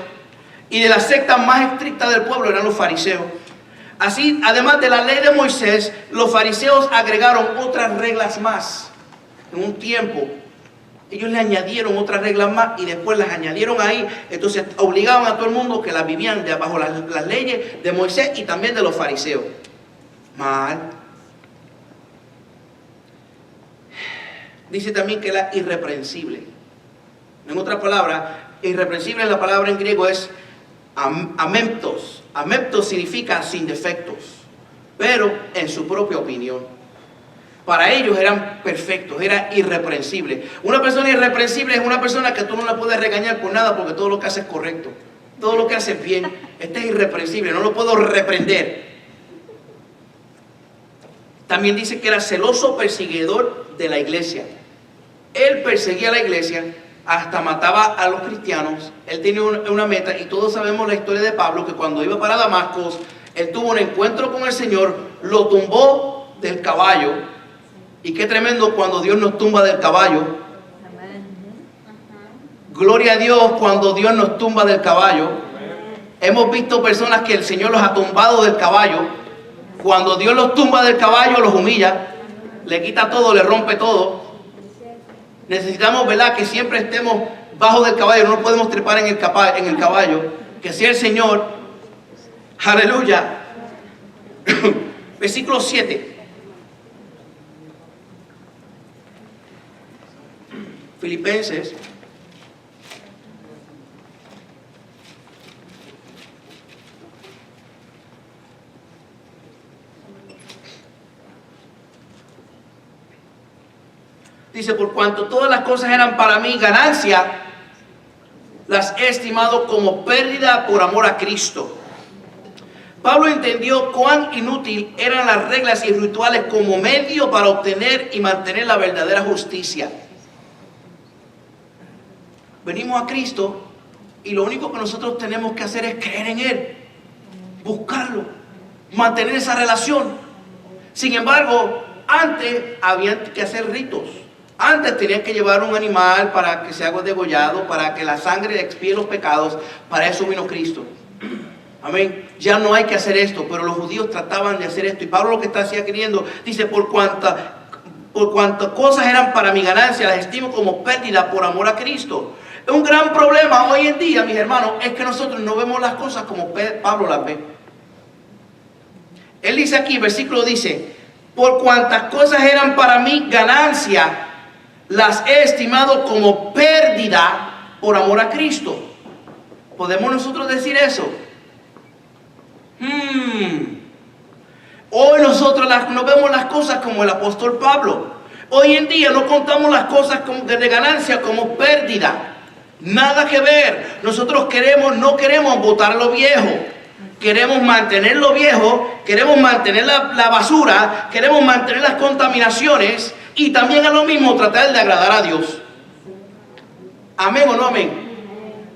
Speaker 1: Y de la secta más estricta del pueblo eran los fariseos. Así, además de la ley de Moisés, los fariseos agregaron otras reglas más. En un tiempo, ellos le añadieron otras reglas más y después las añadieron ahí. Entonces obligaban a todo el mundo que las vivían bajo las leyes de Moisés y también de los fariseos. Mal. Dice también que era irreprensible. En otras palabras, irreprensible en la palabra en griego es amemptos. Amemptos significa sin defectos, pero en su propia opinión. Para ellos eran perfectos, era irreprensible. Una persona irreprensible es una persona que tú no la puedes regañar por nada porque todo lo que hace es correcto. Todo lo que hace es bien. Este es irreprensible, no lo puedo reprender. También dice que era celoso perseguidor de la iglesia. Él perseguía a la iglesia, hasta mataba a los cristianos. Él tenía una meta y todos sabemos la historia de Pablo, que cuando iba para Damasco, él tuvo un encuentro con el Señor, lo tumbó del caballo. Y qué tremendo cuando Dios nos tumba del caballo. Gloria a Dios cuando Dios nos tumba del caballo. Hemos visto personas que el Señor los ha tumbado del caballo. Cuando Dios los tumba del caballo, los humilla, le quita todo, le rompe todo. Necesitamos, ¿verdad?, que siempre estemos bajo del caballo, no podemos trepar en el caballo, que sea el Señor. Aleluya. Versículo 7. Filipenses. Dice, por cuanto todas las cosas eran para mí ganancia, las he estimado como pérdida por amor a Cristo. Pablo entendió cuán inútil eran las reglas y rituales como medio para obtener y mantener la verdadera justicia. Venimos a Cristo y lo único que nosotros tenemos que hacer es creer en Él, buscarlo, mantener esa relación. Sin embargo, antes habían que hacer ritos. Antes tenían que llevar un animal para que sea degollado, para que la sangre expíe los pecados. Para eso vino Cristo. Amén. Ya no hay que hacer esto, pero los judíos trataban de hacer esto. Y Pablo lo que está queriendo, dice, por cuantas cosas eran para mi ganancia, las estimo como pérdida por amor a Cristo. Un gran problema hoy en día, mis hermanos, es que nosotros no vemos las cosas como Pablo las ve. Él dice aquí, versículo dice, por cuantas cosas eran para mí ganancia, las he estimado como pérdida por amor a Cristo. ¿Podemos nosotros decir eso? Hoy nosotros no vemos las cosas como el apóstol Pablo. Hoy en día no contamos las cosas de ganancia como pérdida. Nada que ver. Nosotros no queremos botar lo viejo. Queremos mantener lo viejo, queremos mantener la basura, queremos mantener las contaminaciones y también a lo mismo tratar de agradar a Dios. ¿Amén o no amén?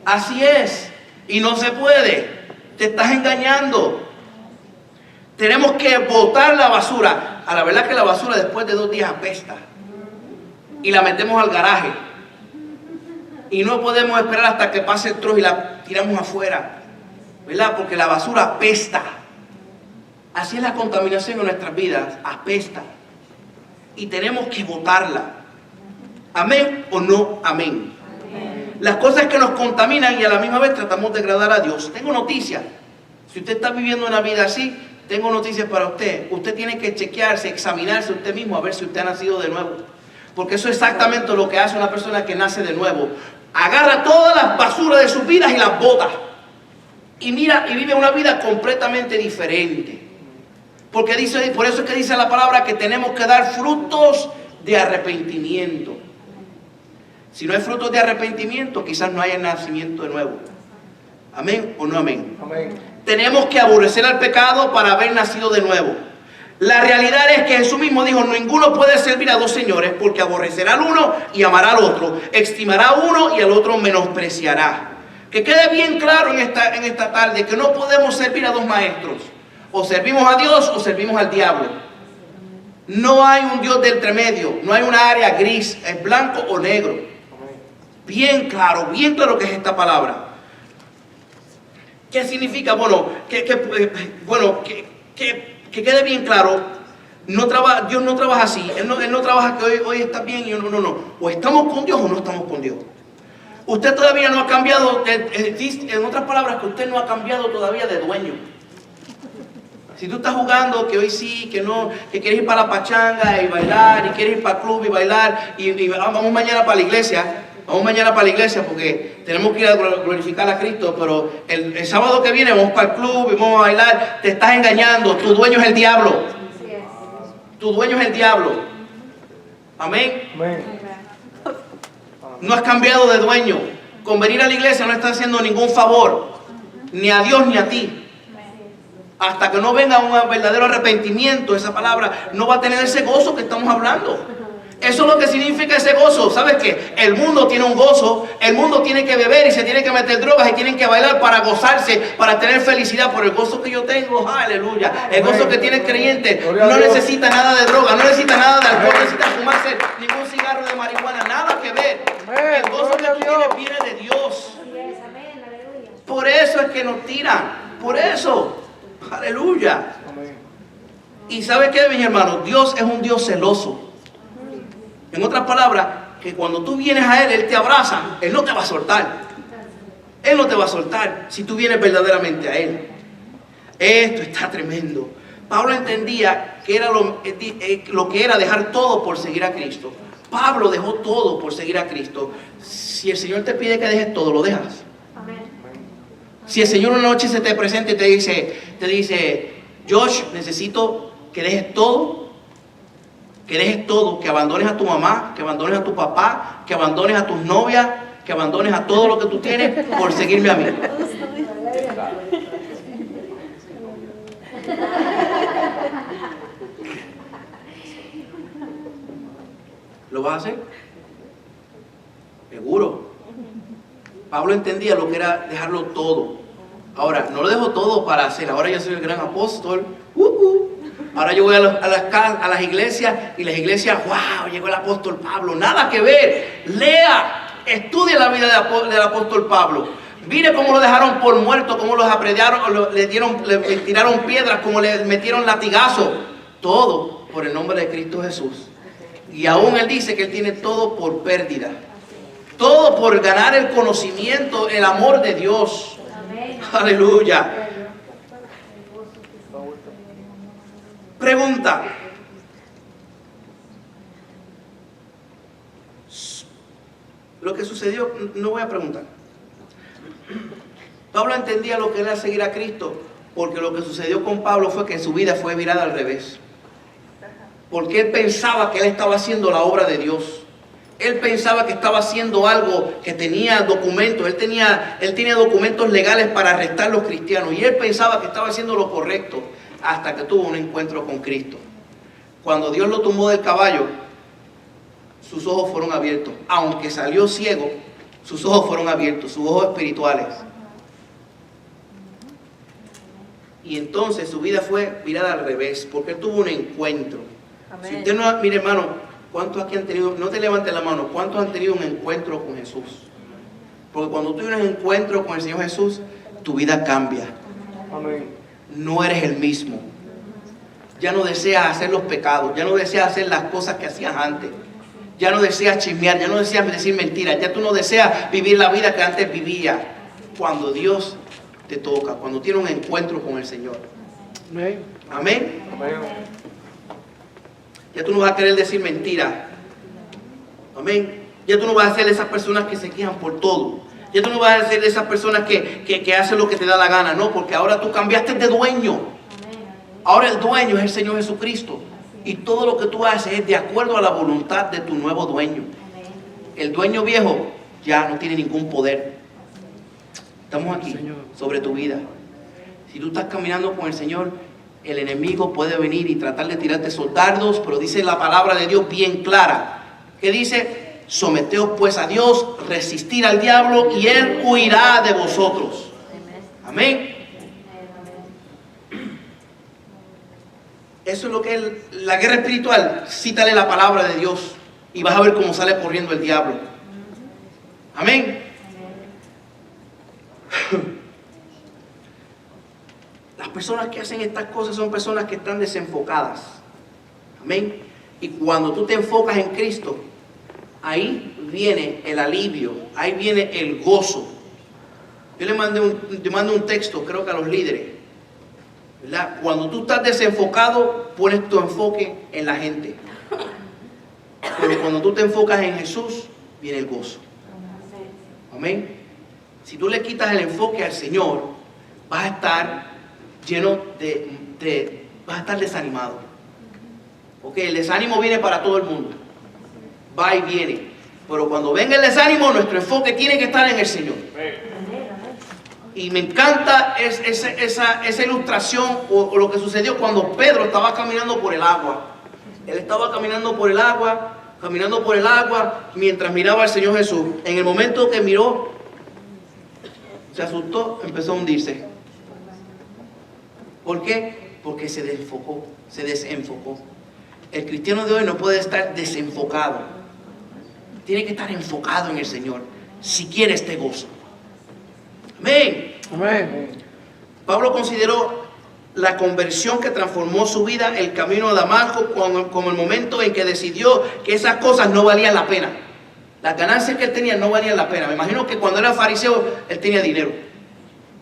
Speaker 1: Así es. Y no se puede. Te estás engañando. Tenemos que botar la basura. A la verdad que la basura después de 2 días apesta. Y la metemos al garaje. Y no podemos esperar hasta que pase el trozo y la tiramos afuera. ¿Verdad? Porque la basura apesta. Así es la contaminación en nuestras vidas. Apesta. Y tenemos que botarla. ¿Amén o no amén? Las cosas que nos contaminan y a la misma vez tratamos de agradar a Dios. Tengo noticias. Si usted está viviendo una vida así, tengo noticias para usted. Usted tiene que chequearse, examinarse usted mismo a ver si usted ha nacido de nuevo. Porque eso es exactamente lo que hace una persona que nace de nuevo. Agarra todas las basuras de sus vidas y las bota. Y mira, y vive una vida completamente diferente. Porque por eso es que dice la palabra que tenemos que dar frutos de arrepentimiento. Si no hay frutos de arrepentimiento, quizás no haya nacimiento de nuevo. ¿Amén o no amén? Amén. Tenemos que aborrecer al pecado para haber nacido de nuevo. La realidad es que Jesús mismo dijo, ninguno puede servir a 2 señores, porque aborrecerá al uno y amará al otro. Estimará a uno y al otro menospreciará. Que quede bien claro en esta tarde que no podemos servir a dos maestros. O servimos a Dios o servimos al diablo. No hay un Dios de entremedio. No hay una área gris, es blanco o negro. Bien claro que es esta palabra. ¿Qué significa? Bueno, que quede bien claro. Dios no trabaja así. Él no trabaja que hoy está bien y no. O estamos con Dios o no estamos con Dios. Usted todavía no ha cambiado, en otras palabras, que usted no ha cambiado todavía de dueño. Si tú estás jugando, que hoy sí, que no, que quieres ir para la pachanga y bailar, y quieres ir para el club y bailar, y vamos mañana para la iglesia, porque tenemos que ir a glorificar a Cristo, pero el sábado que viene vamos para el club y vamos a bailar, te estás engañando, tu dueño es el diablo. Tu dueño es el diablo. Amén. No has cambiado de dueño. Con venir a la iglesia no estás haciendo ningún favor, ni a Dios ni a ti. Hasta que no venga un verdadero arrepentimiento, esa palabra no va a tener ese gozo que estamos hablando. Eso es lo que significa ese gozo. ¿Sabes qué? El mundo tiene un gozo. El mundo tiene que beber y se tiene que meter drogas y tienen que bailar para gozarse, para tener felicidad. Por el gozo que yo tengo, aleluya. El gozo que tiene el creyente no necesita nada de droga, no necesita nada de alcohol, no necesita fumarse ningún cigarro de marihuana, nada que ver. El gozo que tú tienes viene de Dios. Por eso es que nos tiran. Por eso. Aleluya. Y ¿sabe qué, mis hermanos? Dios es un Dios celoso. En otras palabras, que cuando tú vienes a Él te abraza. Él no te va a soltar. Él no te va a soltar si tú vienes verdaderamente a Él. Esto está tremendo. Pablo entendía que era lo que era dejar todo por seguir a Cristo. Pablo dejó todo por seguir a Cristo. Si el Señor te pide que dejes todo, lo dejas. Si el Señor una noche se te presenta y te dice, Josh, necesito que dejes todo, que abandones a tu mamá, que abandones a tu papá, que abandones a tus novias, que abandones a todo lo que tú tienes por seguirme a mí. ¿Lo vas a hacer? Seguro. Pablo entendía lo que era dejarlo todo. Ahora, no lo dejo todo para hacer. Ahora yo soy el gran apóstol. Ahora yo voy a las iglesias y las iglesias, wow, llegó el apóstol Pablo. Nada que ver. Lea, estudie la vida del apóstol Pablo. Mire cómo lo dejaron por muerto, cómo los apedrearon, le tiraron piedras, cómo le metieron latigazos. Todo por el nombre de Cristo Jesús. Y aún él dice que él tiene todo por pérdida. Todo por ganar el conocimiento, el amor de Dios. Amén. Aleluya. Pregunta. Lo que sucedió, no voy a preguntar. Pablo entendía lo que era seguir a Cristo, porque lo que sucedió con Pablo fue que su vida fue virada al revés. Porque él pensaba que él estaba haciendo la obra de Dios. Él pensaba que estaba haciendo algo que tenía documentos. Él tenía documentos legales para arrestar a los cristianos. Y él pensaba que estaba haciendo lo correcto hasta que tuvo un encuentro con Cristo. Cuando Dios lo tumbó del caballo, sus ojos fueron abiertos. Aunque salió ciego, sus ojos fueron abiertos, sus ojos espirituales. Y entonces su vida fue virada al revés, porque él tuvo un encuentro. Amén. Si usted no, mire hermano, ¿cuántos aquí han tenido, no te levantes la mano, cuántos han tenido un encuentro con Jesús? Porque cuando tú tienes un encuentro con el Señor Jesús, tu vida cambia. Amén. No eres el mismo. Ya no deseas hacer los pecados, ya no deseas hacer las cosas que hacías antes. Ya no deseas chismear, ya no deseas decir mentiras, ya tú no deseas vivir la vida que antes vivías. Cuando Dios te toca, cuando tienes un encuentro con el Señor. Amén. Amén. Amén. Ya tú no vas a querer decir mentiras. Amén. Ya tú no vas a ser de esas personas que se quejan por todo. Ya tú no vas a ser de esas personas que hacen lo que te da la gana. No, porque ahora tú cambiaste de dueño. Ahora el dueño es el Señor Jesucristo. Y todo lo que tú haces es de acuerdo a la voluntad de tu nuevo dueño. El dueño viejo ya no tiene ningún poder. Estamos aquí sobre tu vida. Si tú estás caminando con el Señor, el enemigo puede venir y tratar de tirarte dardos, pero dice la palabra de Dios bien clara, que dice Someteos pues a Dios, resistir al diablo y él huirá de vosotros. Amén. Eso es lo que es la guerra espiritual. Cítale la palabra de Dios y vas a ver cómo sale corriendo el diablo. Amén. Las personas que hacen estas cosas son personas que están desenfocadas. Amén. Y cuando tú te enfocas en Cristo, ahí viene el alivio, ahí viene el gozo. Yo le mando un texto, creo que a los líderes, ¿verdad? Cuando tú estás desenfocado, pones tu enfoque en la gente. Pero cuando tú te enfocas en Jesús, viene el gozo. Amén. Si tú le quitas el enfoque al Señor, vas a estar lleno vas a estar desanimado. Ok, el desánimo viene para todo el mundo. Va y viene. Pero cuando venga el desánimo, nuestro enfoque tiene que estar en el Señor. Y me encanta esa ilustración o lo que sucedió cuando Pedro estaba caminando por el agua. Él estaba caminando por el agua, mientras miraba al Señor Jesús. En el momento que miró, se asustó, empezó a hundirse. ¿Por qué? Porque se desenfocó. El cristiano de hoy no puede estar desenfocado. Tiene que estar enfocado en el Señor si quiere este gozo. Amén.
Speaker 2: Amén.
Speaker 1: Pablo consideró la conversión que transformó su vida, el camino a Damasco, como el momento en que decidió que esas cosas no valían la pena. Las ganancias que él tenía no valían la pena. Me imagino que cuando era fariseo, él tenía dinero.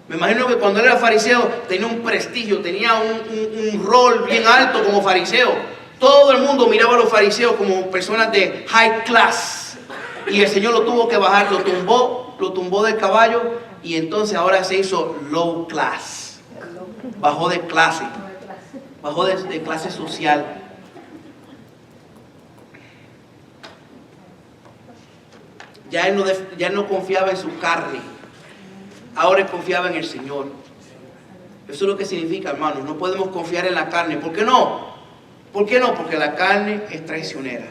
Speaker 1: Me imagino que cuando él era fariseo, tenía un prestigio, tenía un rol bien alto como fariseo. Todo el mundo miraba a los fariseos como personas de high class. Y el Señor lo tuvo que bajar, lo tumbó del caballo y entonces ahora se hizo low class. Bajó de clase. Bajó de clase social. Ya él no confiaba en su carne. Ahora él confiaba en el Señor. Eso es lo que significa, hermanos. No podemos confiar en la carne. ¿Por qué no? ¿Por qué no? Porque la carne es traicionera.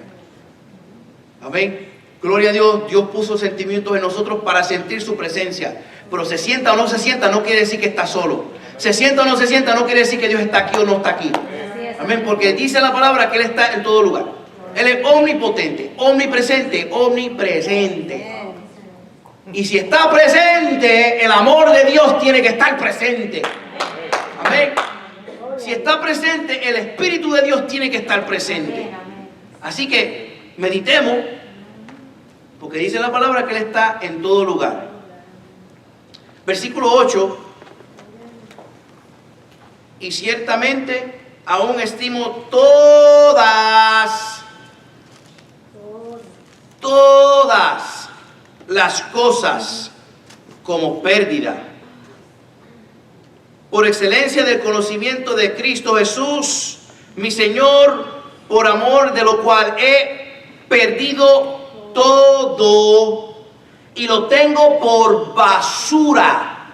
Speaker 1: Amén. Gloria a Dios. Dios puso sentimientos en nosotros para sentir su presencia. Pero se sienta o no se sienta no quiere decir que está solo. Se sienta o no se sienta no quiere decir que Dios está aquí o no está aquí. Amén. Porque dice la palabra que Él está en todo lugar. Él es omnipotente, omnipresente, omnipresente. Y si está presente, el amor de Dios tiene que estar presente. Amén. Si está presente, el Espíritu de Dios tiene que estar presente. Así que meditemos, porque dice la palabra que Él está en todo lugar. Versículo 8. Y ciertamente aún estimo todas las cosas como pérdida, por excelencia del conocimiento de Cristo Jesús, mi Señor, por amor de lo cual he perdido todo y lo tengo por basura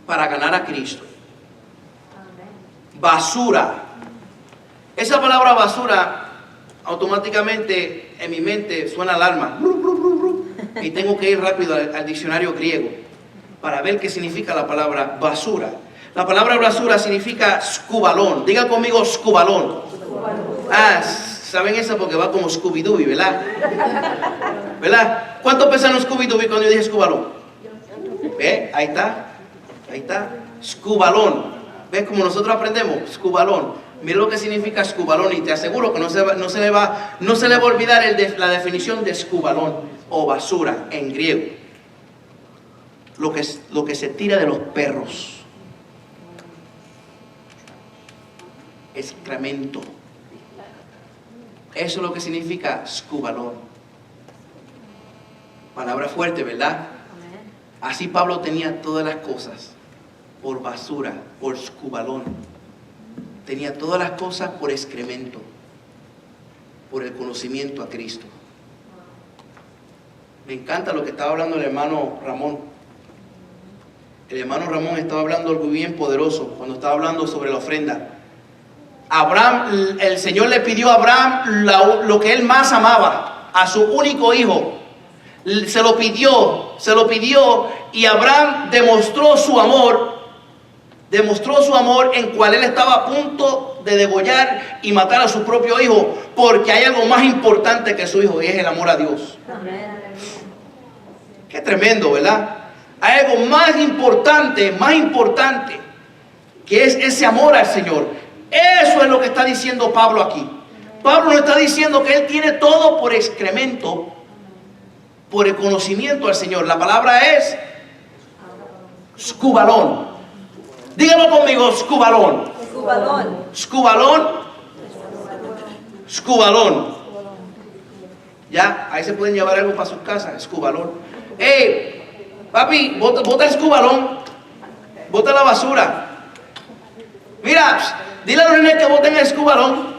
Speaker 1: para ganar a Cristo. Basura. Esa palabra basura automáticamente en mi mente suena alarma. Y tengo que ir rápido al diccionario griego para ver qué significa la palabra basura. La palabra basura significa scubalón. Diga conmigo scubalón. Ah, ¿saben eso? Porque va como Scooby-Doo, ¿verdad? ¿Verdad? ¿Cuánto pesa un Scooby-Doo cuando yo dije scubalón? ¿Ve? Ahí está. Scubalón. ¿Ves cómo nosotros aprendemos? Scubalón. Mira lo que significa scubalón y te aseguro que no se le va a olvidar la definición de scubalón o basura en griego. Lo que se tira de los perros. Excremento. Eso es lo que significa scubalón. Palabra fuerte, ¿verdad? Así Pablo tenía todas las cosas por basura, por scubalón. Tenía todas las cosas por excremento, por el conocimiento a Cristo. Me encanta lo que estaba hablando el hermano Ramón. El hermano Ramón estaba hablando algo bien poderoso cuando estaba hablando sobre la ofrenda. Abraham, el Señor le pidió a Abraham lo que él más amaba. a su único hijo. Se lo pidió y Abraham demostró su amor en cual él estaba a punto de degollar y matar a su propio hijo, porque hay algo más importante que su hijo y es el amor a Dios. Qué tremendo, ¿verdad? Hay algo más importante que es ese amor al Señor. Eso es lo que está diciendo Pablo aquí. Pablo no está diciendo que él tiene todo por excremento, por el conocimiento al Señor. La palabra es scubalón. Dígalo conmigo, scubalón. Scubalón. Ya, ahí se pueden llevar algo para sus casas, scubalón. Papi, bota el scubalón. Bota la basura. Mira, dile a los nenes que boten el scubalón.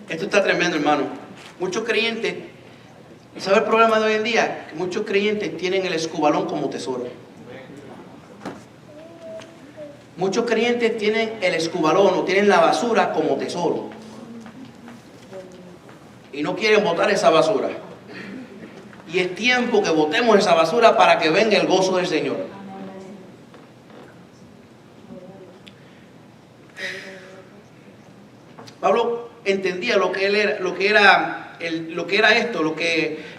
Speaker 1: Esto está tremendo, hermano. Muchos creyentes, ¿sabe el problema de hoy en día? Que muchos creyentes tienen el escubalón como tesoro. Muchos creyentes tienen el escubalón o tienen la basura como tesoro. Y no quieren botar esa basura. Y es tiempo que botemos esa basura para que venga el gozo del Señor. Pablo entendía lo que él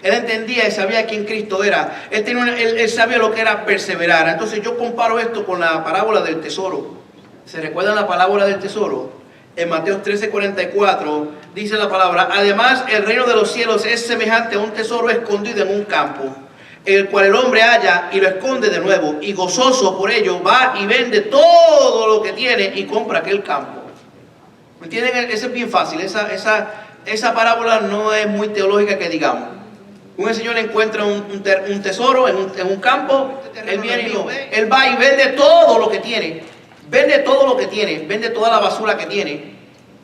Speaker 1: entendía y sabía quién Cristo era. Él sabía lo que era perseverar. Entonces yo comparo esto con la parábola del tesoro. ¿Se recuerdan la parábola del tesoro? En Mateo 13:44 dice la palabra: además el reino de los cielos es semejante a un tesoro escondido en un campo, el cual el hombre halla y lo esconde de nuevo, y gozoso por ello va y vende todo lo que tiene y compra aquel campo. ¿Me entienden? Eso es bien fácil. Esa parábola no es muy teológica que digamos. Un señor encuentra un tesoro en un campo, él va y vende todo lo que tiene. Vende toda la basura que tiene,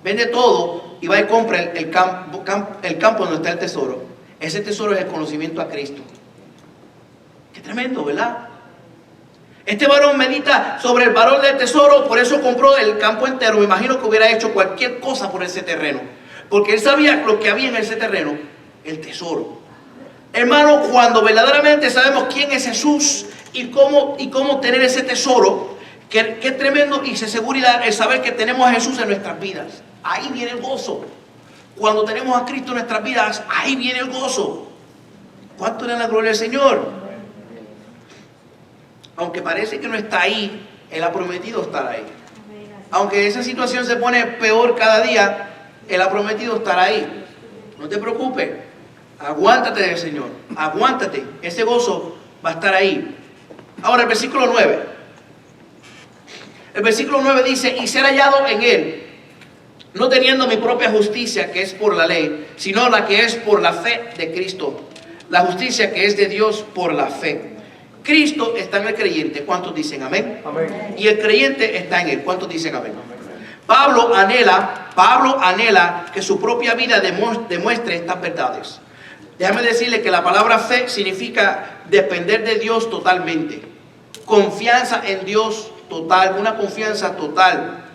Speaker 1: vende todo y va y compra el campo donde está el tesoro. Ese tesoro es el conocimiento a Cristo. Qué tremendo, ¿verdad? Este varón medita sobre el valor del tesoro, por eso compró el campo entero. Me imagino que hubiera hecho cualquier cosa por ese terreno, porque él sabía lo que había en ese terreno, el tesoro. Hermano, cuando verdaderamente sabemos quién es Jesús y cómo tener ese tesoro, qué tremendo y se seguridad el saber que tenemos a Jesús en nuestras vidas. Ahí viene el gozo. Cuando tenemos a Cristo en nuestras vidas, ahí viene el gozo. ¿Cuánto le da la gloria al Señor? Aunque parece que no está ahí, Él ha prometido estar ahí. Aunque esa situación se pone peor cada día, Él ha prometido estar ahí. No te preocupes. Aguántate del Señor. Aguántate. Ese gozo va a estar ahí. Ahora el versículo 9. El versículo 9 dice: y ser hallado en Él, no teniendo mi propia justicia, que es por la ley, sino la que es por la fe de Cristo. La justicia que es de Dios por la fe. Cristo está en el creyente. ¿Cuántos dicen amén? Amén. Y el creyente está en Él. ¿Cuántos dicen amén? Pablo anhela que su propia vida demuestre estas verdades. Déjame decirle que la palabra fe significa depender de Dios totalmente. Confianza en Dios total, una confianza total.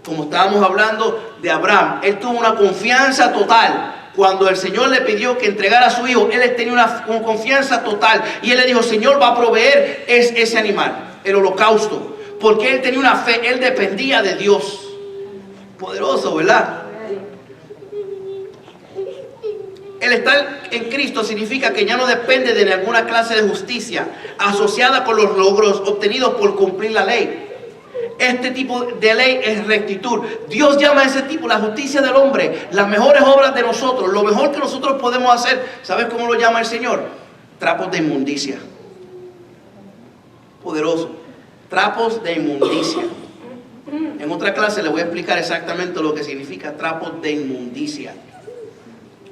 Speaker 1: Como estábamos hablando de Abraham, él tuvo una confianza total. Cuando el Señor le pidió que entregara a su hijo, él tenía una confianza total. Y él le dijo: Señor va a proveer ese animal, el holocausto. Porque él tenía una fe, él dependía de Dios. Poderoso, ¿verdad? El estar en Cristo significa que ya no depende de ninguna clase de justicia asociada con los logros obtenidos por cumplir la ley. Este tipo de ley es rectitud. Dios llama a ese tipo la justicia del hombre, las mejores obras de nosotros, lo mejor que nosotros podemos hacer. ¿Sabes cómo lo llama el Señor? Trapos de inmundicia. Poderoso. Trapos de inmundicia. En otra clase le voy a explicar exactamente lo que significa trapos de inmundicia.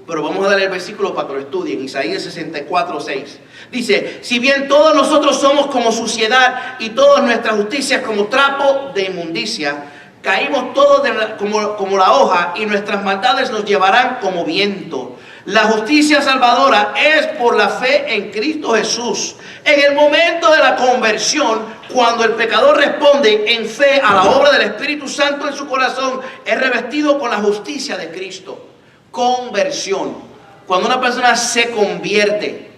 Speaker 1: Pero vamos a darle el versículo para que lo estudien. Isaías 64:6. Dice: si bien todos nosotros somos como suciedad y todas nuestras justicias como trapo de inmundicia, caímos todos como la hoja y nuestras maldades nos llevarán como viento. La justicia salvadora es por la fe en Cristo Jesús. En el momento de la conversión, cuando el pecador responde en fe a la obra del Espíritu Santo en su corazón, es revestido con la justicia de Cristo. Conversión. Cuando una persona se convierte,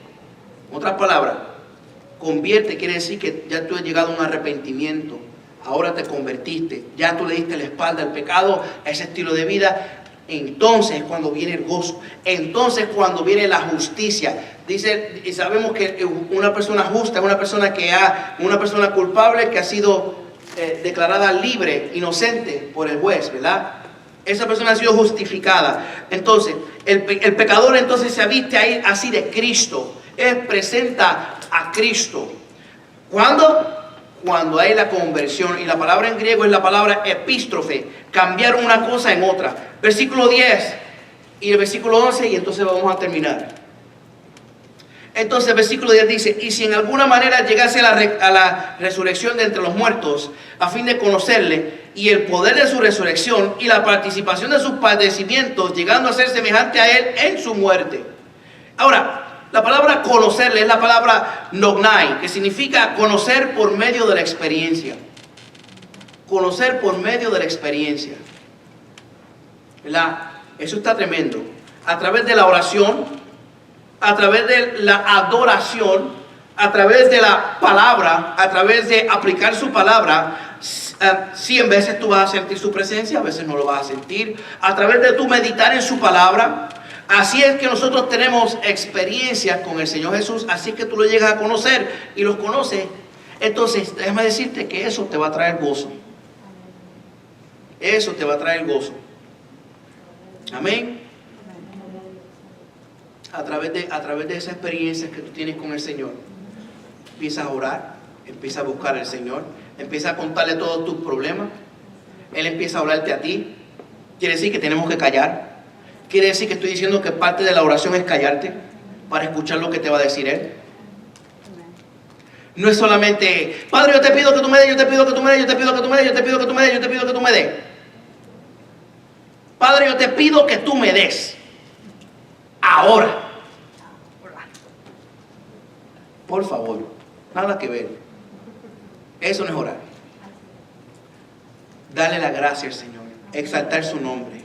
Speaker 1: en otras palabras, convierte quiere decir que ya tú has llegado a un arrepentimiento. Ahora te convertiste, ya tú le diste la espalda al pecado, a ese estilo de vida. Entonces es cuando viene el gozo, entonces cuando viene la justicia. Dice, y sabemos que una persona justa es una persona culpable que ha sido declarada libre, inocente por el juez, ¿verdad? Esa persona ha sido justificada. Entonces, el pecador entonces se viste ahí así de Cristo. Él presenta a Cristo. ¿Cuándo? Cuando hay la conversión, y la palabra en griego es la palabra epístrofe, cambiar una cosa en otra. Versículo 10 y el versículo 11, y entonces vamos a terminar. Entonces el versículo 10 dice: y si en alguna manera llegase a la resurrección de entre los muertos, a fin de conocerle, y el poder de su resurrección, y la participación de sus padecimientos, llegando a ser semejante a él en su muerte. Ahora, la palabra conocerle es la palabra nognai, que significa conocer por medio de la experiencia. Conocer por medio de la experiencia. ¿Verdad? Eso está tremendo. A través de la oración, a través de la adoración, a través de la palabra, a través de aplicar su palabra, 100 veces tú vas a sentir su presencia, a veces no lo vas a sentir. A través de tu meditar en su palabra. Así es que nosotros tenemos experiencias con el Señor Jesús, así que tú lo llegas a conocer y los conoces. Entonces, déjame decirte que eso te va a traer gozo. Eso te va a traer gozo. Amén. A través de esa experiencia que tú tienes con el Señor, empiezas a orar, empiezas a buscar al Señor, empiezas a contarle todos tus problemas. Él empieza a hablarte a ti. Quiere decir que tenemos que callar. Quiere decir que estoy diciendo que parte de la oración es callarte para escuchar lo que te va a decir Él. No es solamente: Padre, yo te pido que tú me des, yo te pido que tú me des, yo te pido que tú me des, yo te pido que tú me des, yo te pido que tú me des. Padre, yo te pido que tú me des. Ahora. Por favor, nada que ver. Eso no es orar. Darle la gracia al Señor, exaltar su nombre.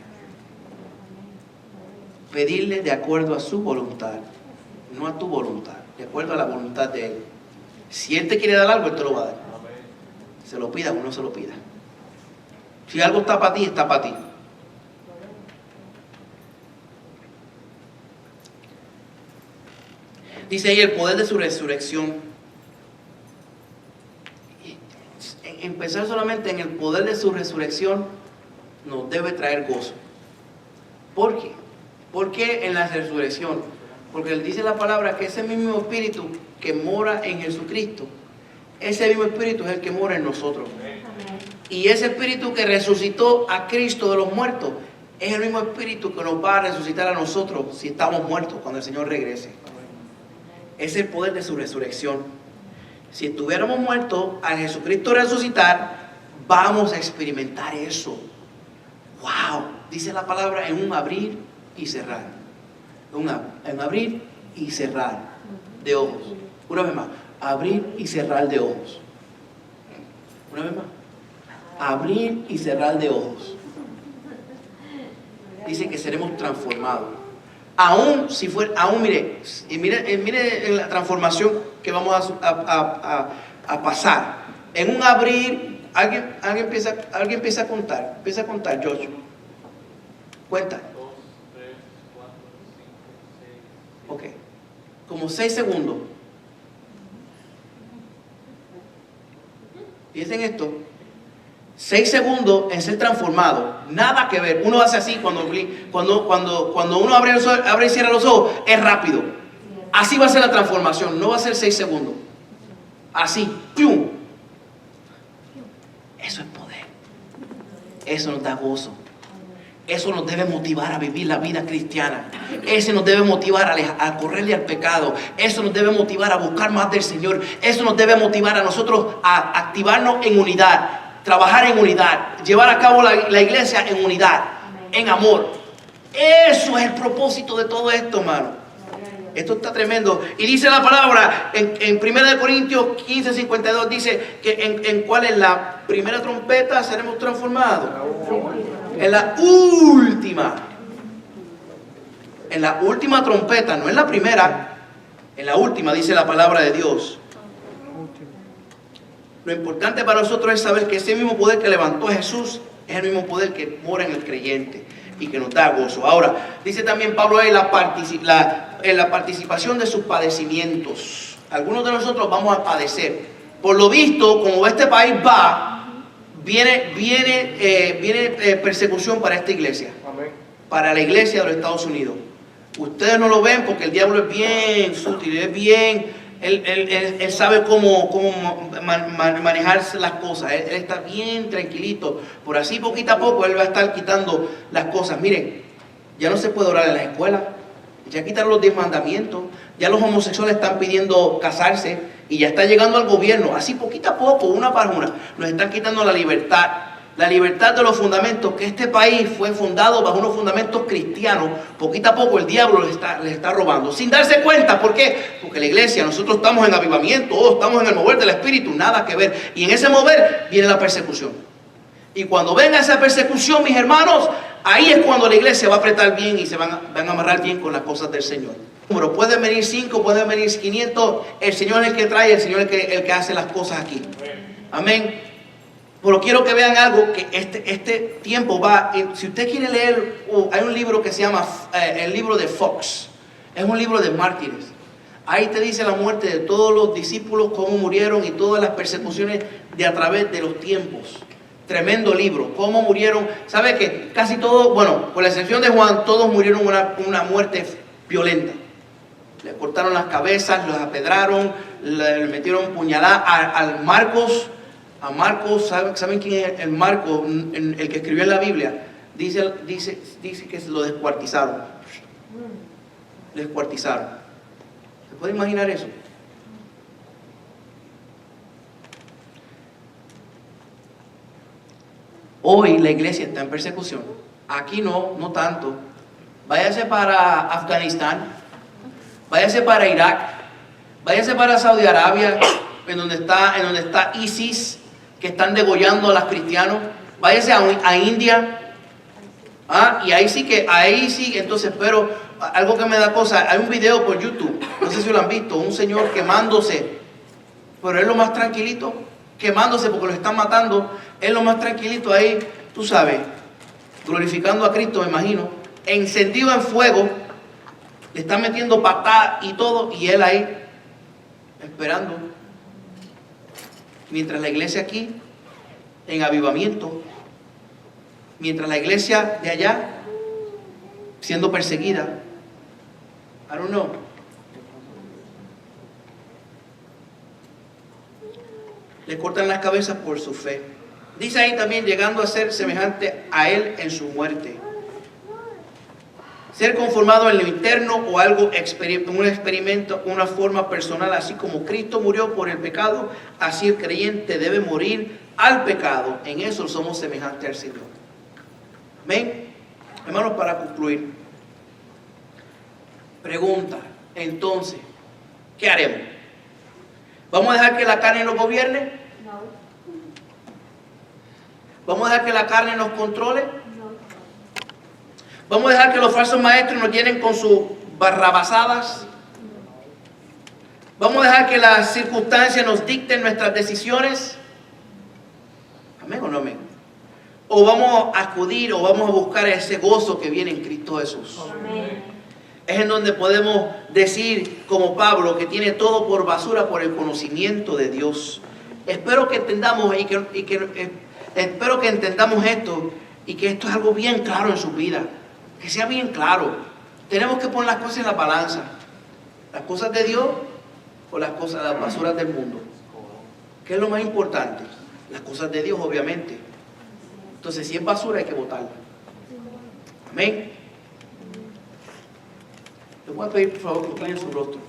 Speaker 1: Pedirle de acuerdo a su voluntad, no a tu voluntad, de acuerdo a la voluntad de Él. Si Él te quiere dar algo, Él te lo va a dar. Se lo pida o no se lo pida. Si algo está para ti, está para ti. Dice ahí el poder de su resurrección. Empezar solamente en el poder de su resurrección nos debe traer gozo. ¿Por qué? ¿Por qué en la resurrección? Porque Él dice la palabra que ese mismo Espíritu que mora en Jesucristo, ese mismo Espíritu es el que mora en nosotros. Y ese Espíritu que resucitó a Cristo de los muertos es el mismo Espíritu que nos va a resucitar a nosotros si estamos muertos cuando el Señor regrese. Es el poder de su resurrección. Si estuviéramos muertos, a Jesucristo resucitar, vamos a experimentar eso. ¡Wow! Dice la palabra en un abrir y cerrar. En abrir y cerrar de ojos. Una vez más. Abrir y cerrar de ojos. Una vez más. Abrir y cerrar de ojos. Dice que seremos transformados. Aún si fuera, mire la transformación que vamos a pasar. En un abrir, alguien empieza a contar. Empieza a contar, Joshua. Cuenta.
Speaker 2: 2, 3, 4, 5, 6, 7.
Speaker 1: Ok. Como 6 segundos. Piensen esto. 6 segundos en ser transformado. Nada que ver. Uno hace así cuando uno abre y cierra los ojos. Es rápido. Así va a ser la transformación. No va a ser 6 segundos. Así. ¡Pum! Eso es poder. Eso nos da gozo. Eso nos debe motivar a vivir la vida cristiana. Eso nos debe motivar a correrle al pecado. Eso nos debe motivar a buscar más del Señor. Eso nos debe motivar a nosotros a activarnos en unidad. Trabajar en unidad, llevar a cabo la iglesia en unidad, en amor. Eso es el propósito de todo esto, hermano. Esto está tremendo. Y dice la palabra en 1 Corintios 15:52, dice que en cuál es la primera trompeta seremos transformados. En la última. En la última trompeta, no en la primera. En la última, dice la palabra de Dios. Lo importante para nosotros es saber que ese mismo poder que levantó a Jesús es el mismo poder que mora en el creyente y que nos da gozo. Ahora, dice también Pablo ahí en la participación de sus padecimientos. Algunos de nosotros vamos a padecer. Por lo visto, como este país va, viene persecución para esta iglesia. Amén. Para la iglesia de los Estados Unidos. Ustedes no lo ven porque el diablo es bien sutil, es bien... Él sabe cómo manejar las cosas. Él está bien tranquilito. Por así poquito a poco él va a estar quitando las cosas. Miren, ya no se puede orar en las escuelas. Ya quitaron los 10 mandamientos. Ya los homosexuales están pidiendo casarse. Y ya está llegando al gobierno. Así poquito a poco, una para una, nos están quitando la libertad. La libertad de los fundamentos, que este país fue fundado bajo unos fundamentos cristianos. Poquito a poco el diablo les está robando. Sin darse cuenta. ¿Por qué? Porque la iglesia, nosotros estamos en avivamiento, estamos en el mover del Espíritu, nada que ver. Y en ese mover viene la persecución. Y cuando venga esa persecución, mis hermanos, ahí es cuando la iglesia va a apretar bien y se van a amarrar bien con las cosas del Señor. Pero pueden venir 5, pueden venir 500. El Señor es el que trae, el Señor es el que hace las cosas aquí. Amén. Pero quiero que vean algo, que este tiempo va, si usted quiere leer, hay un libro que se llama el libro de Fox, es un libro de mártires. Ahí te dice la muerte de todos los discípulos, cómo murieron y todas las persecuciones de a través de los tiempos. Tremendo libro, cómo murieron. ¿Sabe que casi todos, bueno, con la excepción de Juan, todos murieron una muerte violenta? Le cortaron las cabezas, los apedraron, le metieron puñalada a Marcos. A Marcos, ¿saben quién es el Marcos? El que escribió en la Biblia. Dice que lo descuartizaron. Descuartizaron. ¿Se puede imaginar eso? Hoy la iglesia está en persecución. Aquí no tanto. Váyase para Afganistán. Váyase para Irak. Váyase para Saudi Arabia, en donde está ISIS, que están degollando a los cristianos. Váyase a India. Y ahí sí, entonces, pero algo que me da cosa, hay un video por YouTube, no sé si lo han visto, un señor quemándose, pero es lo más tranquilito, quemándose porque lo están matando, es lo más tranquilito ahí, tú sabes, glorificando a Cristo, me imagino, encendido en fuego, le están metiendo patadas y todo, y él ahí, esperando. Mientras la iglesia aquí, en avivamiento, mientras la iglesia de allá, siendo perseguida, I don't know. Le cortan las cabezas por su fe. Dice ahí también, llegando a ser semejante a él en su muerte. Ser conformado en lo interno o algo, un experimento, una forma personal, así como Cristo murió por el pecado, así el creyente debe morir al pecado. En eso somos semejantes al Señor. Amén. Hermanos, para concluir, pregunta, entonces, ¿qué haremos? ¿Vamos a dejar que la carne nos gobierne?
Speaker 3: No.
Speaker 1: ¿Vamos a dejar que la carne nos controle? ¿Vamos a dejar que los falsos maestros nos llenen con sus barrabasadas? ¿Vamos a dejar que las circunstancias nos dicten nuestras decisiones? ¿Amén o no amén? ¿O vamos a acudir o vamos a buscar ese gozo que viene en Cristo Jesús?
Speaker 3: Amén.
Speaker 1: Es en donde podemos decir, como Pablo, que tiene todo por basura por el conocimiento de Dios. Espero que entendamos espero que entendamos esto y que esto es algo bien claro en su vida. Que sea bien claro. Tenemos que poner las cosas en la balanza. Las cosas de Dios o las basuras del mundo. ¿Qué es lo más importante? Las cosas de Dios, obviamente. Entonces, si es basura, hay que botarla. Amén. Les voy a pedir, por favor, que inclinen su rostro.